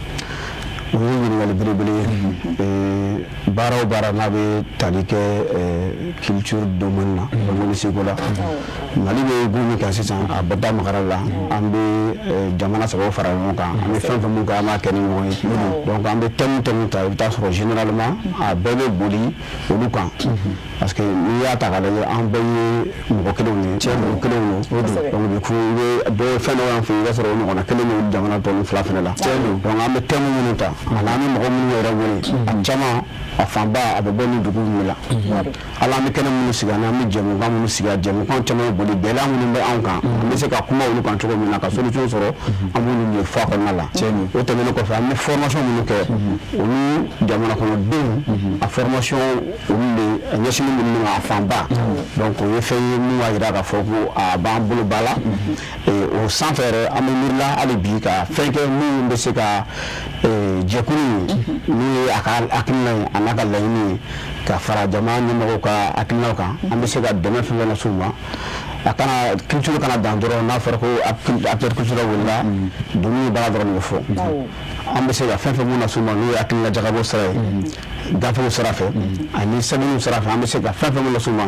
o ye ɲininkali belebele ye baara o baara n'a bɛ tali kɛ culture domaine na wali seko la Mali bɛ gun min kan sisan a bɛɛ da magara la an bɛ jamana saba fara ɲɔgɔn kan an bɛ fɛn fɛn mun kɛ an b'a kɛ ni ɲɔgɔn ye donc an bɛ thème ta i bɛ taa sɔrɔ généralement a bɛɛ bɛ boli olu kan parce que n'i y'a ta k'a lajɛ an bɛɛ ye mɔgɔ kelenw ye mɔgɔ kelenw ye donc du coup i bɛ dɔ fɛn dɔ y'an fɛ i b'a sɔrɔ o ɲɔgɔnna kelen bɛ jamana tɔ ni fila fana la donc an bɛ thème minnu ta ani an bɛ mɔgɔ minnu yɛrɛ wele a caman a fanba a bɛ bɔ ni dugu minnu la ala an bɛ kɛnɛ minnu sigi ani an bɛ jɛmukan minnu sigi a jɛmukan caman ye boli gɛlɛya minnu bɛ anw kan an bɛ se ka kuma olu kan cogo min na ka solution sɔrɔ an b'olu ye fɔ a kɔnɔna la o tɛmɛnen kɔfɛ an bɛ formation minnu kɛ olu jamana kɔnɔdenw a formation olu de ɲɛsinnen minnu a fanba donc o ye fɛn ye min b'a jira k'a fɔ ko a b'an bolo ba la o sanfɛ yɛrɛ an bɛ miirila hali bi ka fɛn kɛ min bɛ se ka jɛkulu n'o ye a ka hakilina ye a n'a ka laɲini ye ka fara jama ɲɛmɔgɔw ka hakilinaw kan an bɛ se ka dɛmɛ fɛn fɛn lase u ma a kana culture kana dan dɔrɔn n'a fɔra ko acteur culturel wulila dumuni baara dɔrɔn de fɔ an bɛ se ka fɛn fɛn mun lase u ma n'o ye hakilina jagabɔ sira ye gafew sira fɛ ani sɛbɛnniw sira fɛ an bɛ se ka fɛn fɛn mun lase u ma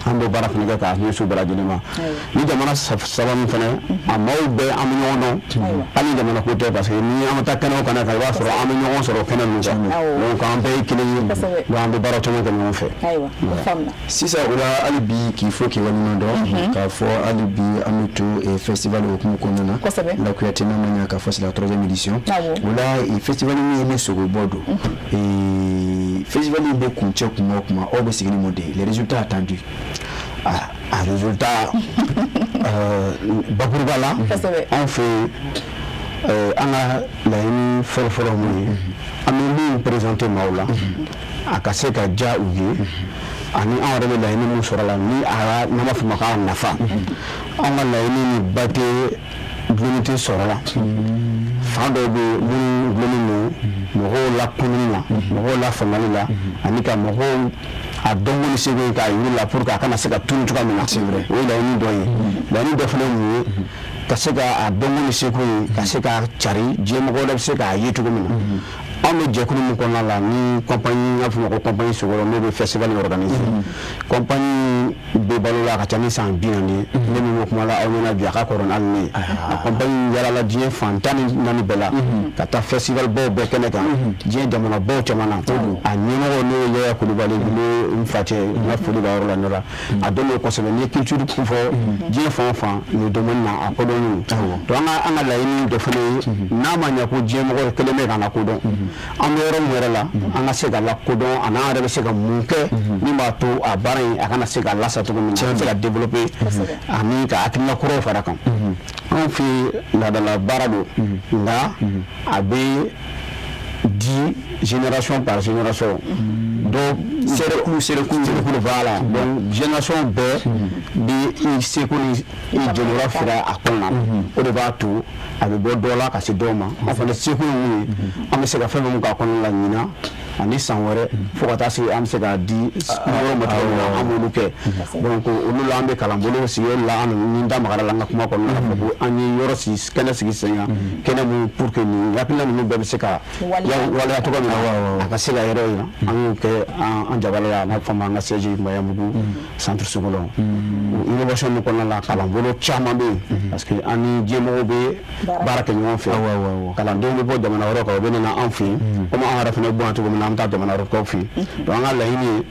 an bɛ baara fana kɛ k'a ɲɛsin u bɛɛ lajɛlen ma ni jamana saba min fana a maaw bɛɛ an bɛ ɲɔgɔn dɔn hali jamana ko tɛ parce que ni an bɛ taa kɛnɛw kan i b'a sɔrɔ an bɛ ɲɔgɔn sɔrɔ kɛnɛ ninnu kan donc an bɛɛ ye kelen ye donc an bɛ baara caman kɛ ɲɔgɔn fɛ sisan o la hali bi k'i fo k'i waleɲuman dɔn k'a fɔ hali bi an bɛ to festival hukumu kɔnɔna na la Kuyatɛ n'a ma ɲɛ k'a fɔ c'est la 3e édition o la festival min ye ne sogo bɔ don festival in bɛ kuncɛ kuma o kuma aw bɛ sigi ni mun de ye les résultats attendus a résultat bakuruba la anw fɛ an ka laɲini fɔlɔfɔlɔ mun ye an bɛ min présenter maaw la a ka se ka diya u ye ani an yɛrɛ bɛ laɲini min sɔrɔ a la ni a n'an b'a fɔ o ma k'a nafa an ka laɲini ni ba tɛ dulonni tɛ sɔrɔ la fan dɔw bɛ yen minnu gulonnen don mɔgɔw la kununi la mɔgɔw la faamuyali la ani ka mɔgɔw a dɔnko ni seko ye k'a yir'u la pour que a kana se ka tunu cogoya min na o ye laɲini dɔ ye laɲini dɔ fana ye mun ye ka se ka a dɔnko ni seko ye ka se ka cari diɲɛ mɔgɔw la bɛ se k'a ye cogo min na anw bɛ jɛkulu min kɔnɔna la ni compagnie n y'a fɔ ma ko compagnie Sogoro n'o bɛ festival organiser compagnie bɛ balo la a ka ca ni san 40 ye ne min bɛ kuma la aw ɲɛna bi a ka kɔrɔ n'hali ne ye a compagnie yalala diɲɛ fan 14 bɛɛ la ka taa festival baw bɛɛ kɛnɛ kan diɲɛ jamana baw caman na a ɲɛmɔgɔ n'o ye Yaya Kulibali n fa cɛ n ka foli b'a yɔrɔ la ne la a dɔn kosɛbɛ n'i ye culture kun fɔ diɲɛ fan o fan nin domaine na a kodɔnnen donc an ka laɲini dɔ fana ye n'a ma ɲɛ ko diɲɛ mɔgɔ kelen bɛ ka na kodɔn an bɛ yɔrɔ min yɛrɛ la an ka se ka lakodɔn a n'an yɛrɛ bɛ se ka mun kɛ min b'a to a baara in a kana se ka lasa cogo min na a bɛ se ka développer ani ka hakilina kuraw fara kan anw fɛ laadala baara don nka a bɛ di génération par génération donc serekulu b'a la donc génération bɛɛ bɛ i seko ni i jɔyɔrɔ fira a kɔnɔna o de b'a to a bɛ bɔ dɔ la ka se dɔw ma an fana seko ye mun ye an bɛ se ka fɛn fɛn mun k'a kɔnɔna la ɲinan ani san wɛrɛ fo ka taa se an bɛ se k'a di yɔrɔ ma cogo min na an b'olu kɛ donc olu la an bɛ kalan bolo sigi o la an ni da magara la an ka kuma kɔnɔna la ko an ye yɔrɔ sigi kɛnɛ sigi sen kan kɛnɛ mun pour que nin hakilina ninnu bɛɛ bɛ se ka waleya cogo min na a ka se ka yɛrɛ yira an y'o kɛ an jabala la n'a fɔ ma an ka siège Mayamugu centre Sogolon innovation min kɔnɔna la kalan bolo caman bɛ yen parce que an ni diɲɛmɔgɔw bɛ baara kɛ ɲɔgɔn fɛ kalandenw bɛ bɔ jamana wɛrɛw kan u bɛ na an fɛ yen komi an yɛrɛ fana bɛ bɔ yan cogo min na an bɛ taa jamana wɛrɛw fɛ yen donc an ka laɲini ye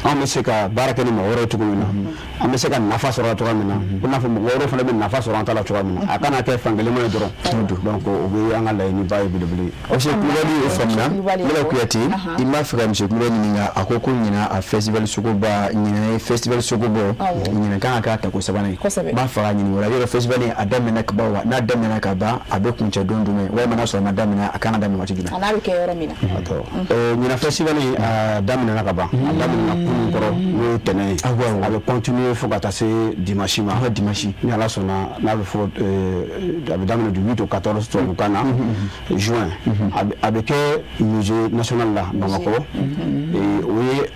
an bɛ se ka baara kɛ ni mɔgɔ wɛrɛw cogo min na an bɛ se ka nafa sɔrɔ cogoya min na ko n'a fɔ mɔgɔ wɛrɛw fana bɛ nafa sɔrɔ an ta la cogoya min na a kana kɛ fankelen ma ye dɔrɔn donc o bɛ an ka laɲiniba ye belebele Monsieur Kulibali o faamuya Mɛlɛ Kuyate i m'a fɛ ka Monsieur Kulibali ɲininka a ko ɲina a festival Sogoba ɲina ye festival Sogobɔ ɲina kan ka kɛ a tako sabanan ye m'a fɛ ka ɲininka o la yɔrɔ festival a daminɛna ka ban wa n'a daminɛna ka ban a bɛ kuncɛ don jumɛn walima n'a sɔrɔ a ma daminɛ a kan ka daminɛ waati jumɛn a n'a bɛ kɛ yɔrɔ min na ɲina festival a daminɛna ka ban a daminɛna kunun kɔrɔ n'o ye tɛnɛn ye a bɛ continuer fo ka taa se dimanche ma dimanche ni Ala sɔnna n'a bɛ fɔ a bɛ daminɛ du 8 au 14 tubabukan na juin a bɛ kɛ musée national la Bamakɔ o ye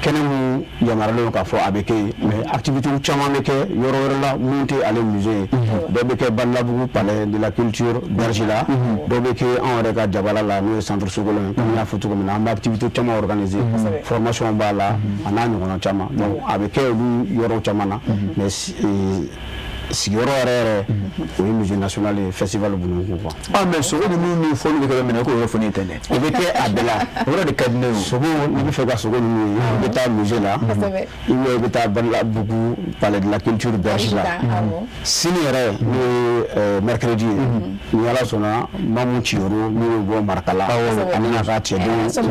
kɛnɛ min yamaralen k'a fɔ a bɛ kɛ mais activité caman bɛ kɛ yɔrɔ wɛrɛ la mun tɛ ale musée ye dɔw bɛ kɛ Balabugu palais de la culture Berger la dɔw bɛ kɛ anw yɛrɛ ka Jabala la n'o ye centre Sogolon comme n y'a fɔ cogo min na an bɛ activité caman organiser formation b'a la a n'a ɲɔgɔnna caman donc a bɛ kɛ olu yɔrɔ caman na mais sigiyɔrɔ yɛrɛ o ye musée national ye festival Bunuku quoi mais sogo ninnu ni fɔli bɛ kɛ minɛ ko yɔrɔ fɔli tɛ dɛ o bɛ kɛ a bɛɛ la o yɔrɔ de ka di ne ye sogo n'i bɛ fɛ ka sogo ninnu ye i bɛ taa musée la i bɛ taa Balabugu palais de la culture Berger la sini yɛrɛ n'o ye mercredi ye ni Ala sɔnna Mamu Ciyoro n'o bɛ bɔ Marakala ani n'a ka cɛdenw u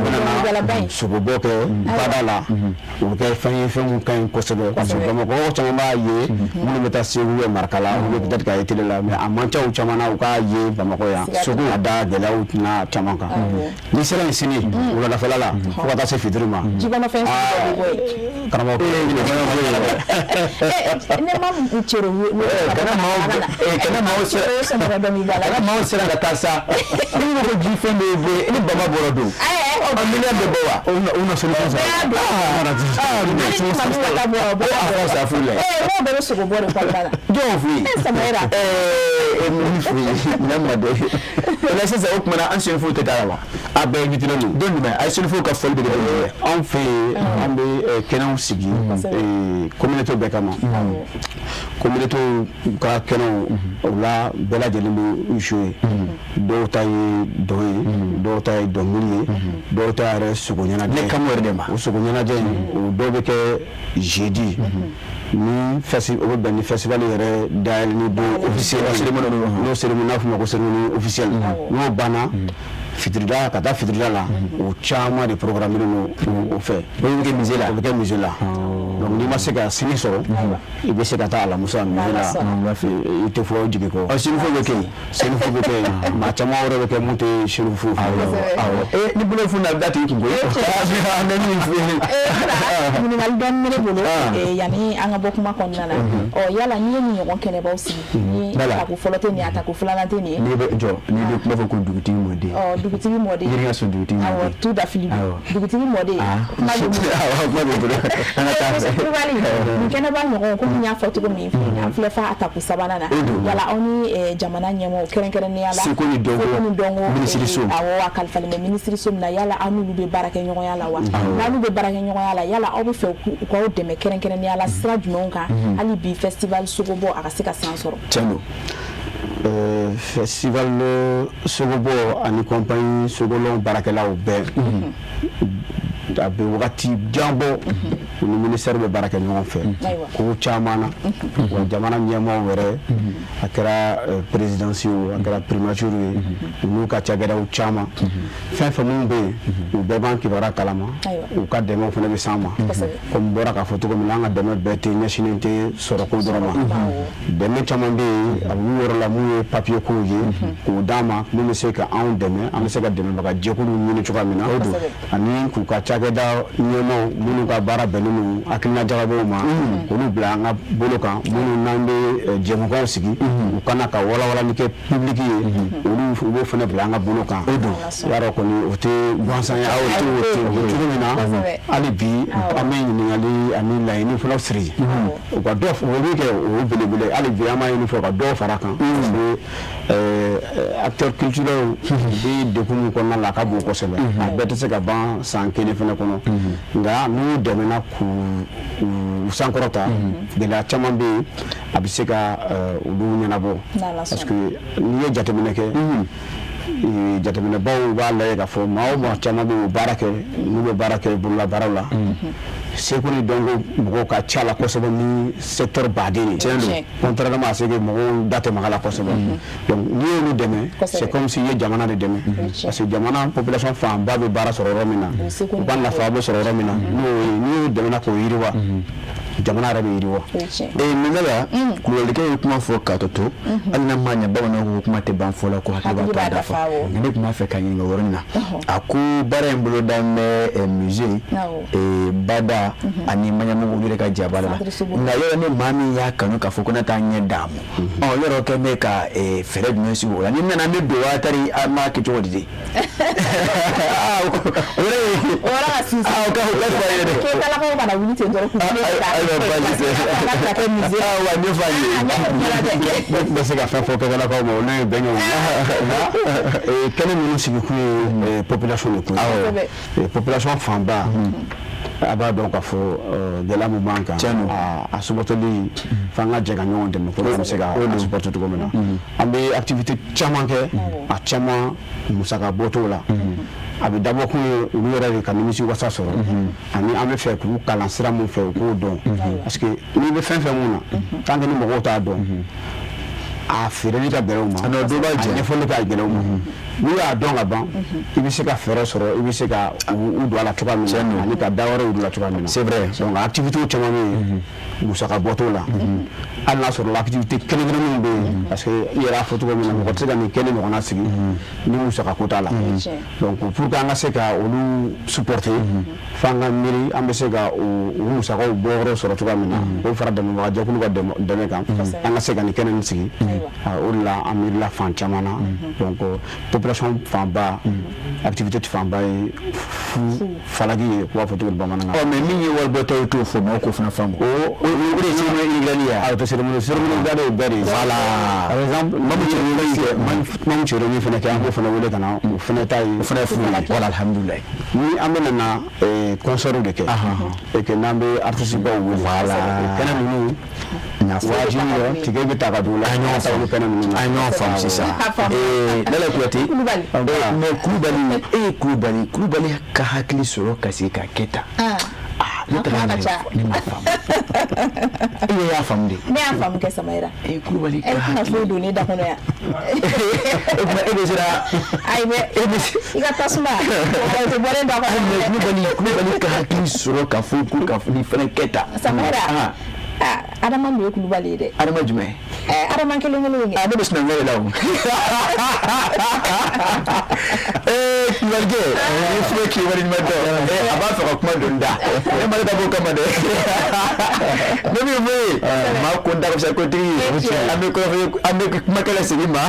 bɛna na sogobɔ kɛ bada la o bɛ kɛ fɛn ye fɛn min ka ɲi kosɛbɛ parce que Bamakɔ caman b'a ye minnu bɛ taa Segu Marakala ou peut-être k'a ye télé la mais a man ca u caman na u k'a ye Bamakɔ yan Sogo a da gɛlɛyaw tɛna caman kan n'i sera yen sini wuladafɛla la fo ka taa se fitiri ma karamɔgɔ ne ma cero kana maaw sera ka taa sa ni ko ji fɛn bɛ yen ni baba bɔra don a million bɛ bɔ wa o na solution sa n'o bɛɛ bɛ sogo bɔ de kɔnɔna la jɔn f'i ye Samaira min f'i ye ɲamma dɛ o la sisan o kumana an sɛnɛfɔw tɛ taa wa a bɛɛ invité don don jumɛn a ye sɛnɛfɔw ka fɔli bɛ kɛ anw fɛ yen an bɛ kɛnɛw sigi communauté bɛɛ kama communauté ka kɛnɛw o la bɛɛ lajɛlen bɛ jouer dɔw ta ye dɔn ye dɔw ta ye dɔnkili ye dɔw ta yɛrɛ sogo ɲɛnajɛ ne kama yɛrɛ de ma o sogo ɲɛnajɛ in o dɔw bɛ kɛ jeudi ni o bɛ bɛn ni festival yɛrɛ dayɛlɛli don officiel n'o cérémonie n'a fɔ o ma ko cérémonie officielle n'o banna fitirida ka taa fitirida la o caman de programme o fɛ o bɛ kɛ musée la o bɛ kɛ musée la donc n'i ma se ka sini sɔrɔ i bɛ se ka taa Alamusa musée la i tɛ fɔ jigi kɔ sinifo bɛ kɛ yen sinifo bɛ kɛ yen maa caman wɛrɛ bɛ kɛ mun tɛ sinifo ni bolo funu na a bɛ taa tigi kun koyi ɲininkali dɔɔni bɛ ne bolo yanni an ka bɔ kuma kɔnɔna na yala n'i ye nin ɲɔgɔn kɛnɛbaw sigi ni tako fɔlɔ tɛ nin ye a tako filanan tɛ nin ye n'i bɛ jɔ n'i bɛ kuma fɔ ko dugutigi mɔden dugutigi mɔden yiri ka so dugutigi mɔden awɔ tout d'afili dugutigi mɔden kuma bɛ bolo an ka taa fɛ nin kɛnɛba ɲɔgɔn komi n y'a fɔ cogo min an filɛ fa a tako sabanan na yala aw ni jamana ɲɛmɔgɔ kɛrɛnkɛrɛnnenya la seko ni dɔnko minisiriso awɔ a kalifalen bɛ minisiriso min na yala aw n'olu bɛ baara kɛ ɲɔgɔnya la wa n'aw bɛ baara kɛ ɲɔgɔnya la yala aw bɛ fɛ u k'aw dɛmɛ kɛrɛnkɛrɛnnenya la sira jumɛnw kan hali bi festival Sogobɔ a ka se ka san sɔrɔ tiɲɛ don festival Sogobɔ ani compagnie Sogolon baarakɛlaw bɛɛ a bɛ wagati jan bɔ u ni ministère bɛ baara kɛ ɲɔgɔn fɛ ko caman na wa jamana ɲɛmɔgɔw yɛrɛ a kɛra présidence ye a kɛra primature ye u n'u ka cakɛdaw caman fɛn fɛn minnu bɛ yen u bɛɛ b'an kibaruya kalama u ka dɛmɛw fana bɛ s'an ma comme n bɔra k'a fɔ cogo min na an ka dɛmɛ bɛɛ tɛ ɲɛsinnen tɛ sɔrɔko dɔrɔn ma dɛmɛ caman bɛ yen a b'u yɔrɔ la mun ye papier kow ye k'o d'an ma mun bɛ se ka anw dɛmɛ an bɛ se ka dɛmɛbaga jɛkuluw ɲini cogoya min na ani k'u ka cakɛda ɲɛmaaw minnu ka baara bɛnnen don hakilina jagabaw ma olu bila an ka bolo kan minnu n'an bɛ jɛmukanw sigi u kana ka walawalani kɛ public ye olu u b'o fana bila an ka bolo kan y'a dɔn kɔni o tɛ gansan ye o tɛ cogo min na hali bi an bɛ ɲininkali ani laɲini fana siri u ka dɔ o bɛ kɛ o ye belebele hali bi an b'a ɲini fɔ ka dɔ fara kan acteurs culturels bɛ degun min kɔnɔna la a ka bon kosɛbɛ a bɛɛ tɛ se ka ban san kelen fana kɔnɔ nka n'u dɛmɛna k'u sankɔrɔta gɛlɛya caman bɛ yen a bɛ se ka olu ɲɛnabɔ parce que n'i ye jateminɛ kɛ jateminɛbaw b'a lajɛ k'a fɔ maa o maa caman bɛ baara kɛ n'u bɛ baara kɛ bololabaaraw la seko ni dɔnko mɔgɔw ka ca la kosɛbɛ ni secteur baden ye tiɲɛ don contrairement à ce que mɔgɔw da tɛ maga la kosɛbɛ donc n'i y'olu dɛmɛ c'est comme si i ye jamana de dɛmɛ parce que jamana population fanba bɛ baara sɔrɔ yɔrɔ min na u ka nafa bɛ sɔrɔ yɔrɔ min na n'i y'u dɛmɛna k'o yiriwa jamana yɛrɛ bɛ yiriwa Minala Kulubalikɛ ye kuma fɔ k'a to hali n'a ma ɲɛ bamananw ko kuma tɛ ban fɔ la ko hakili b'a dafa ne tun b'a fɛ ka ɲininka o yɔrɔnin na a ko baara in bolo daminɛ musée bada ani Maɲamugu yɛrɛ ka jabala la nka yɔrɔ ni maa min y'a kanu k'a fɔ ko ne t'a ɲɛ d'a ma yɔrɔ kɛ bɛ ka fɛɛrɛ jumɛn sigi o la ni nana ne don wa tari a m'a kɛ cogo di de o ka fɔ a ye dɛ k'e kana wuli ten dɔrɔn bɛ se ka fɛn fɔ kɛlɛkaw ma o n'a ye bɛn kɛnɛ ninnu sigi kun ye population de kun ye population fanba a b'a dɔn k'a fɔ gɛlɛya min b'an kan a supporteli f'an ka jɛ ka ɲɔgɔn dɛmɛ pour que an bɛ se ka supporter cogo min na an bɛ activité caman kɛ a caman musaka bɔ t'o la a bɛ dabɔ kun ye olu yɛrɛ de ka nimisi wasa sɔrɔ ani an bɛ fɛ k'u kalan sira min fɛ u k'o dɔn parce que n'i bɛ fɛn fɛn mun na tant que ni mɔgɔw t'a dɔn a feereli ka gɛlɛn u ma a ɲɛfɔli ka gɛlɛn u ma n'u y'a dɔn ka ban i bɛ se ka fɛɛrɛ sɔrɔ i bɛ se ka u don a la cogoya min na ani ka da wɛrɛ u don a la cogoya min na c'est vrai donc activité caman bɛ yen musaka bɔ t'o la hali n'a sɔrɔ activité kelen-kelenninw bɛ yen parce que i yɛrɛ y'a fɔ cogo min na mɔgɔ tɛ se ka nin kelen ɲɔgɔnna sigi ni musaka ko t'a la donc pour que an ka se ka olu supporter f'an ka miiri an bɛ se ka o musakaw bɔ yɔrɔ sɔrɔ cogoya min na k'o fara dɛmɛbagajɛkulu ka dɛmɛ kan an ka se ka nin kɛnɛ nin sigi o de la an miirila fan caman na donc population fanba activité fanba ye falaki ye u b'a fɔ cogo di bamanankan mais min ye walibɔtɔ ye t'o fɔ mɔgɔw k'o fana faamu o de ye cérémonie ɲininkali ye a tɛ cérémonie da de ye bɛɛ de ye voilà par exemple mamu cérémonie fana kɛ an b'o fana wele ka na o fana ta ye o fana ye fu ye voilà alhamdulilayi ni an bɛ na concert de kɛ et que n'an bɛ artiste baw wele voilà kɛnɛ ninnu ɲafɔji yɛrɛ tigɛ bɛ ta ka don o la an ɲɔgɔn faamu kɛnɛ ninnu na an ɲɔgɔn faamu sisan Lala Kuyate mais Kulubali ka hakili sɔrɔ ka se ka kɛ tan ne taara ne ma faamu e y'a faamu de ne y'a faamu kɛ Samayira Kulubali ka hakili foyi don ne da kɔnɔ yan e bɛ sera ayi mais i ka tasuma o tɛ bɔlen da kɔnɔ Kulubali ka hakili sɔrɔ ka fɔ ko ka nin fana kɛ tan Samayira Adama min ye Kulubali ye dɛ Adama jumɛn Adama kelen ye ne bɛ sinankunya de la o Kulubalikɛ ni filɛ k'i waleɲuman dɔn a b'a fɛ ka kuma dɔn da ne ma dabɔ o kama dɛ ne b'i fɔ ye maa ko n da ka fisa kotigi an bɛ kumakɛlɛ segin ma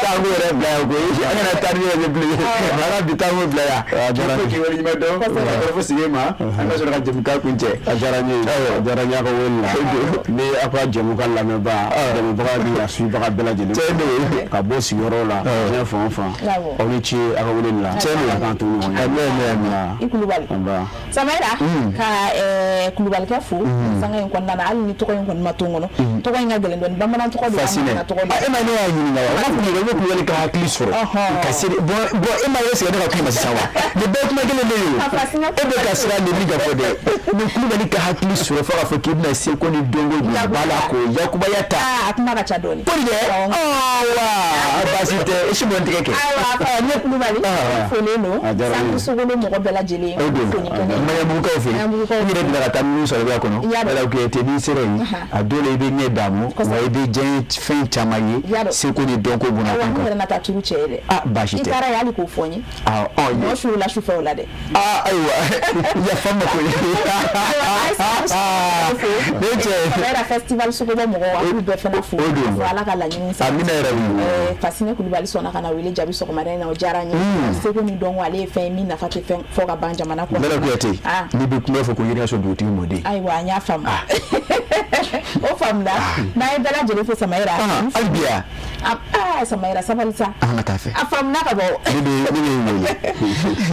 taa ko yɛrɛ bila yan koyi an kana taa ni yɛrɛ bilen ala bi taa ko bila yan ne ko k'i waleɲuman dɔn ka kɔrɔfɔ segin ma an ka sɔrɔ ka jamukan kuncɛ a diyara n ye a diyara n ye a ka wele la ni aw ka jamukan lamɛnbaga dɛmɛbaga ni a suibaga bɛɛ lajɛlen ka bɔ sigiyɔrɔ la diɲɛ fan o fan aw ni ce a ka wele la a k'an to ɲɔgɔn ye i Kulubali Samayira ka Kulubalikɛ fo sanga in kɔnɔna na hali ni tɔgɔ in kɔni ma to n kɔnɔ tɔgɔ in ka gɛlɛn dɔɔni bamanan tɔgɔ don e ma ne y'a ɲininka wa a kun yɛrɛ Kulubali ka hakili sɔrɔ ka se bon e ma yɛrɛ sigi ne ka kuma sisan wa nin bɛɛ kuma kelen de ye e bɛ ka siran de min ka fɔ dɛ ni Kulubali ka hakili sɔrɔ fo k'a fɔ k'i bɛna se ko ni dongo b'a la ko yakubaya ta a kuma ka ca dɔɔni ko dɛ wa baasi tɛ i si bɔn tigɛ kɛ ayiwa ne Kulubali folen don sanni sogolo mɔgɔ bɛɛ lajɛlen foni kɛnɛ Maɲamugukaw fɛ n yɛrɛ bila ka taa minnu sɔrɔ b'a kɔnɔ Lala Kuyate n'i sera yen a dɔw la i bɛ ɲɛ daamu wa i bɛ diɲɛ fɛn caman ye seko ni dɔnko bonna kan n yɛrɛ na taa turu cɛ ye dɛ baasi tɛ i taara ye hali k'o fɔ n ye mɔgɔ su la sufɛ o la dɛ ayiwa yafa n ma koyi ne cɛ Samayira festival sogobɔ mɔgɔw a b'u bɛɛ fana fo fo Ala ka laɲini sabati amina yɛrɛ Fasine Kulubali sɔnna ka na wele jaabi sɔgɔmada in na o diyara n ye seko ni dɔnko ale ye fɛn ye min nafa tɛ fɛn fɔ ka ban jamana kɔnɔ Kuyate ni bi kuma fo ko yiri so do ti mode ai wa nya fam o fam da na bela jere fo Samaira albia Samaira sabalsa mata fe afam na ka bo ni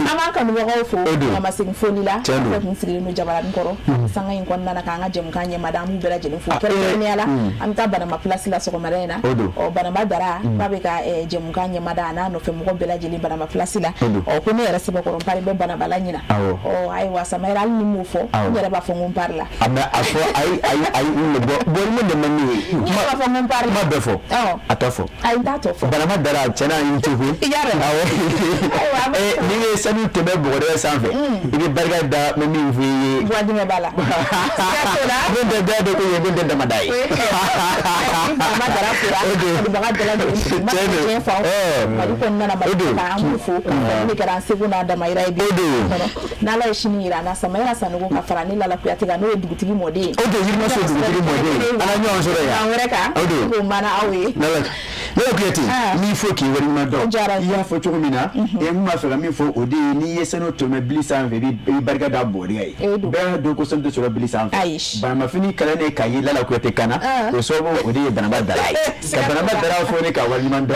ama kan bo ko fo ama sing fo lila ko sigi no jabara nkoro sanga yin konna na kanga jem kanye madam bela jere fo kere ni ala am ta bana ma place la so ko marena o bana madara ba be ka jem kanye madana no fe mo ko bela jere bana ma place la o ko ne rese ba ko pare be bana bala nyina o ai wa Samaira ni mo fo ngere ba fo ngum parla ama afo ai ni bo mo de mani ma fo ngum parla ma befo atofo ai datofo bana madara chana yin tuhu yare ni ne sanu to be bo de sanfe ibi barga da me mi fi wadi me bala ne de ko yego de madai madara pura o baga de la de ma fa ma ko nana ma ba am fo ni kara seguna da mai rai bi na la shini ira na Samaira sanugo ka fara ni la kuyate ga no dugutigi mode yirma so dugutigi mode ana nyon so ya awreka ko mana awe na kuyate ni fo ki wari ma do ya fo chugo mina e ma so mi fo odi ni yeseno to me blisa ve bi barga da bodi ai be do ko santo so blisa ba ma fini kala ne kayi la kuyate kana ko so bo odi bana ba dara ka bana ba dara fo ne ka wari ma do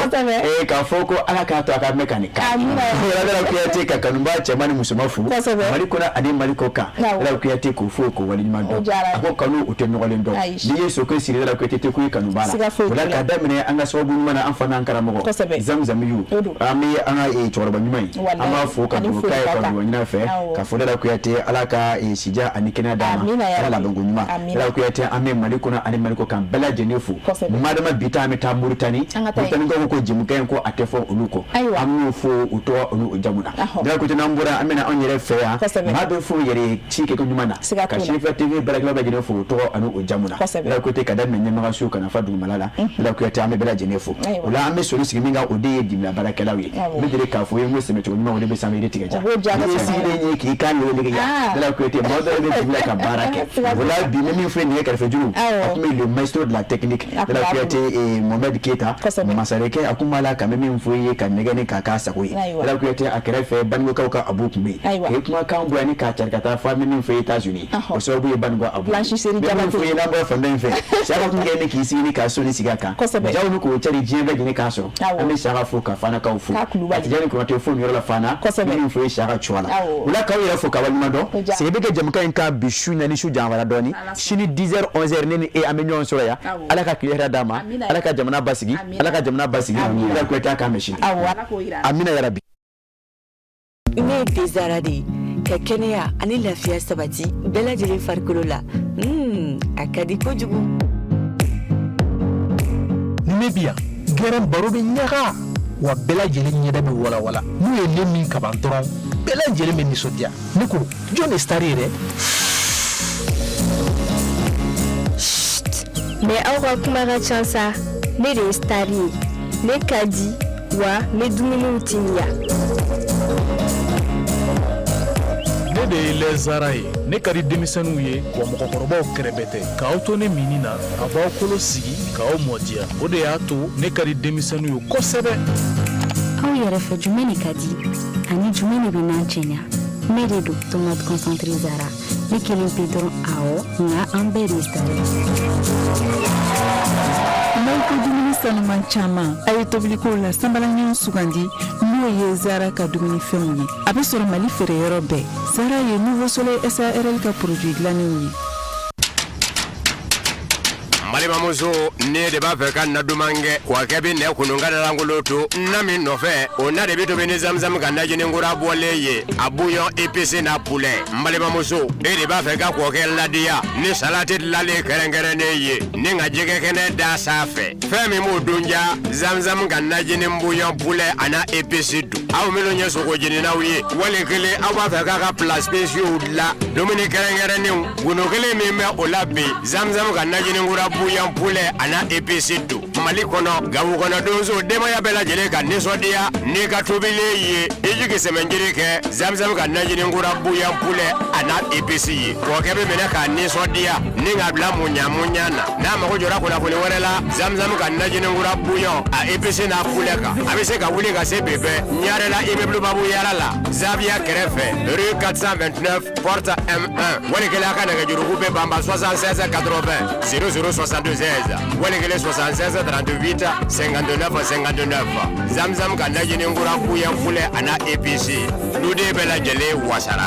ka fo ko aka ka to aka mekanika la kuyate ka kanumba chemani musumafu mari kona ade mari ko ka la kuyate ko fo ko wari ma do ko kanu utenno walen do ni yeso ko sire la kuyate ko kanu bala wala ka damne anga so bu mana amfana ankara mo zamzam yu ami anga e chorba nyumai ama fo ka do kai ka do nyina fe ka fo la kuyate alaka e sija anikena dama ala bango nyuma la kuyate ame mari kona ane mari ko kan bela jenefu madama bitami ta Mauritani ko jimu kai ko atefo oluko amu fo uto onu jamuna da ko tana mbura amena on yere fe ya ma be fo yere chike ko nyumana ka shifa tv bela ba jenefu to anu jamuna la ko te kada men nyama su kana fa du malala la kuyate ame bela jenefu wala ame so sigi minga ode dimla barakela wi be dire ka fo yemo seme to nyuma ode be same tiga ja ni ni ki kan yo le ya la kuyate mo do be dimla ka barake wala bi mi fe ni ka fe juru akumi le maestro de la technique la kuyate Mohamed Keita masareke akumala ka mi fo ye kan negene ka ka sakoi la kuyate akere fe bango ka abu kumbe e kuma kan bo ni ka charkata fa mi fe États-Unis o so bu bango abu blanchisseri jaba fo ye na bo fa men fe sha ko ngene ki si ni ka so ni siga ka jawu ko chari jembe ni ka so ami shara fo ka fana ka fo atijani ko telefone yoro la fana mi fo ye shara chwala ula ka yoro fo ka wal mando se be ke jamka en ka bishu na ni shu janwala doni shini 10h 11h ni e amenyon so ya ala ka kiyera dama ala ka jamana basigi ala ko ta ka machine amina ya rabbi ne tezaradi ka kenya ani lafiya sabati bela jere farkolo la akadi ko jugu Namibia garan baro be nyaga wa bela jere nyeda be wala wala mu ye lemi ka bantoron bela jere me ni sodia niko John Starire mais awa kuma ga chansa ne de Starire ne kadi wa ne dumuni utinya ne de lezarai ne kadi demisanu ye wa mokokorobaw krebete ka auto ne minina abaw kolo sigi ka o modia o de ato ne kadi demisanu yo kosebe aw yere fe jumeni kadi ani jumeni binanchenya ne de do to mode concentré zara ne kelin pedro ao na amberi stari Malko dumuni sanuman caman a ye tobiliko la sanbalanɲɛw sugandi n'o ye Zara ka dumuni fɛnw ye a bɛ sɔrɔ Mali feereyɔrɔ bɛɛ. Zara ye Nouveau Soleil SARL ka produit dilannenw ye. Malima muso ne de b'a fɛ ka na dumange wa kɛ bi ne kununga da langolo to na min nɔfɛ o na de bi to bi ni zamzam ka najini ngura bɔlen ye a bouillon épicé na poulet malima muso e de b'a fɛ ka kɔkɛ ladiya ni salati lale kɛrɛnkɛrɛnnen ye ni nka jɛgɛ kɛnɛ da sanfɛ fɛn min b'o dunja zamzam ka najini bouillon poulet ana épicé dun aw minnu ye sogo jeninaw ye wali kelen aw b'a fɛ k'a ka plat spéciaux la dumuni kɛrɛnkɛrɛnnenw golo kelen min bɛ o la bi zamzam ka najini ngura bouillon poulet ana épicé dun Mali kono gabu kono donzo dema ya bela jele ka nisodia ni ka tobile ye ejike semenjiri ke zamzam ka najini ngura buya mpule ana EPC ko kebe mena ka nisodia ni ngabla munyana na mako jora kula kule werela zamzam ka najini ngura buya a EPC na kuleka abise ka wuli ka sebebe nyarela immeuble babu yalala Zavia Kerefe rue 429 porte M1 wale kele aka na juru coupe bamba 76 80 0062 16 wale kele 76 38 59 zamzam ka najini ngura buya mpule ana EPC nude bela jele wasara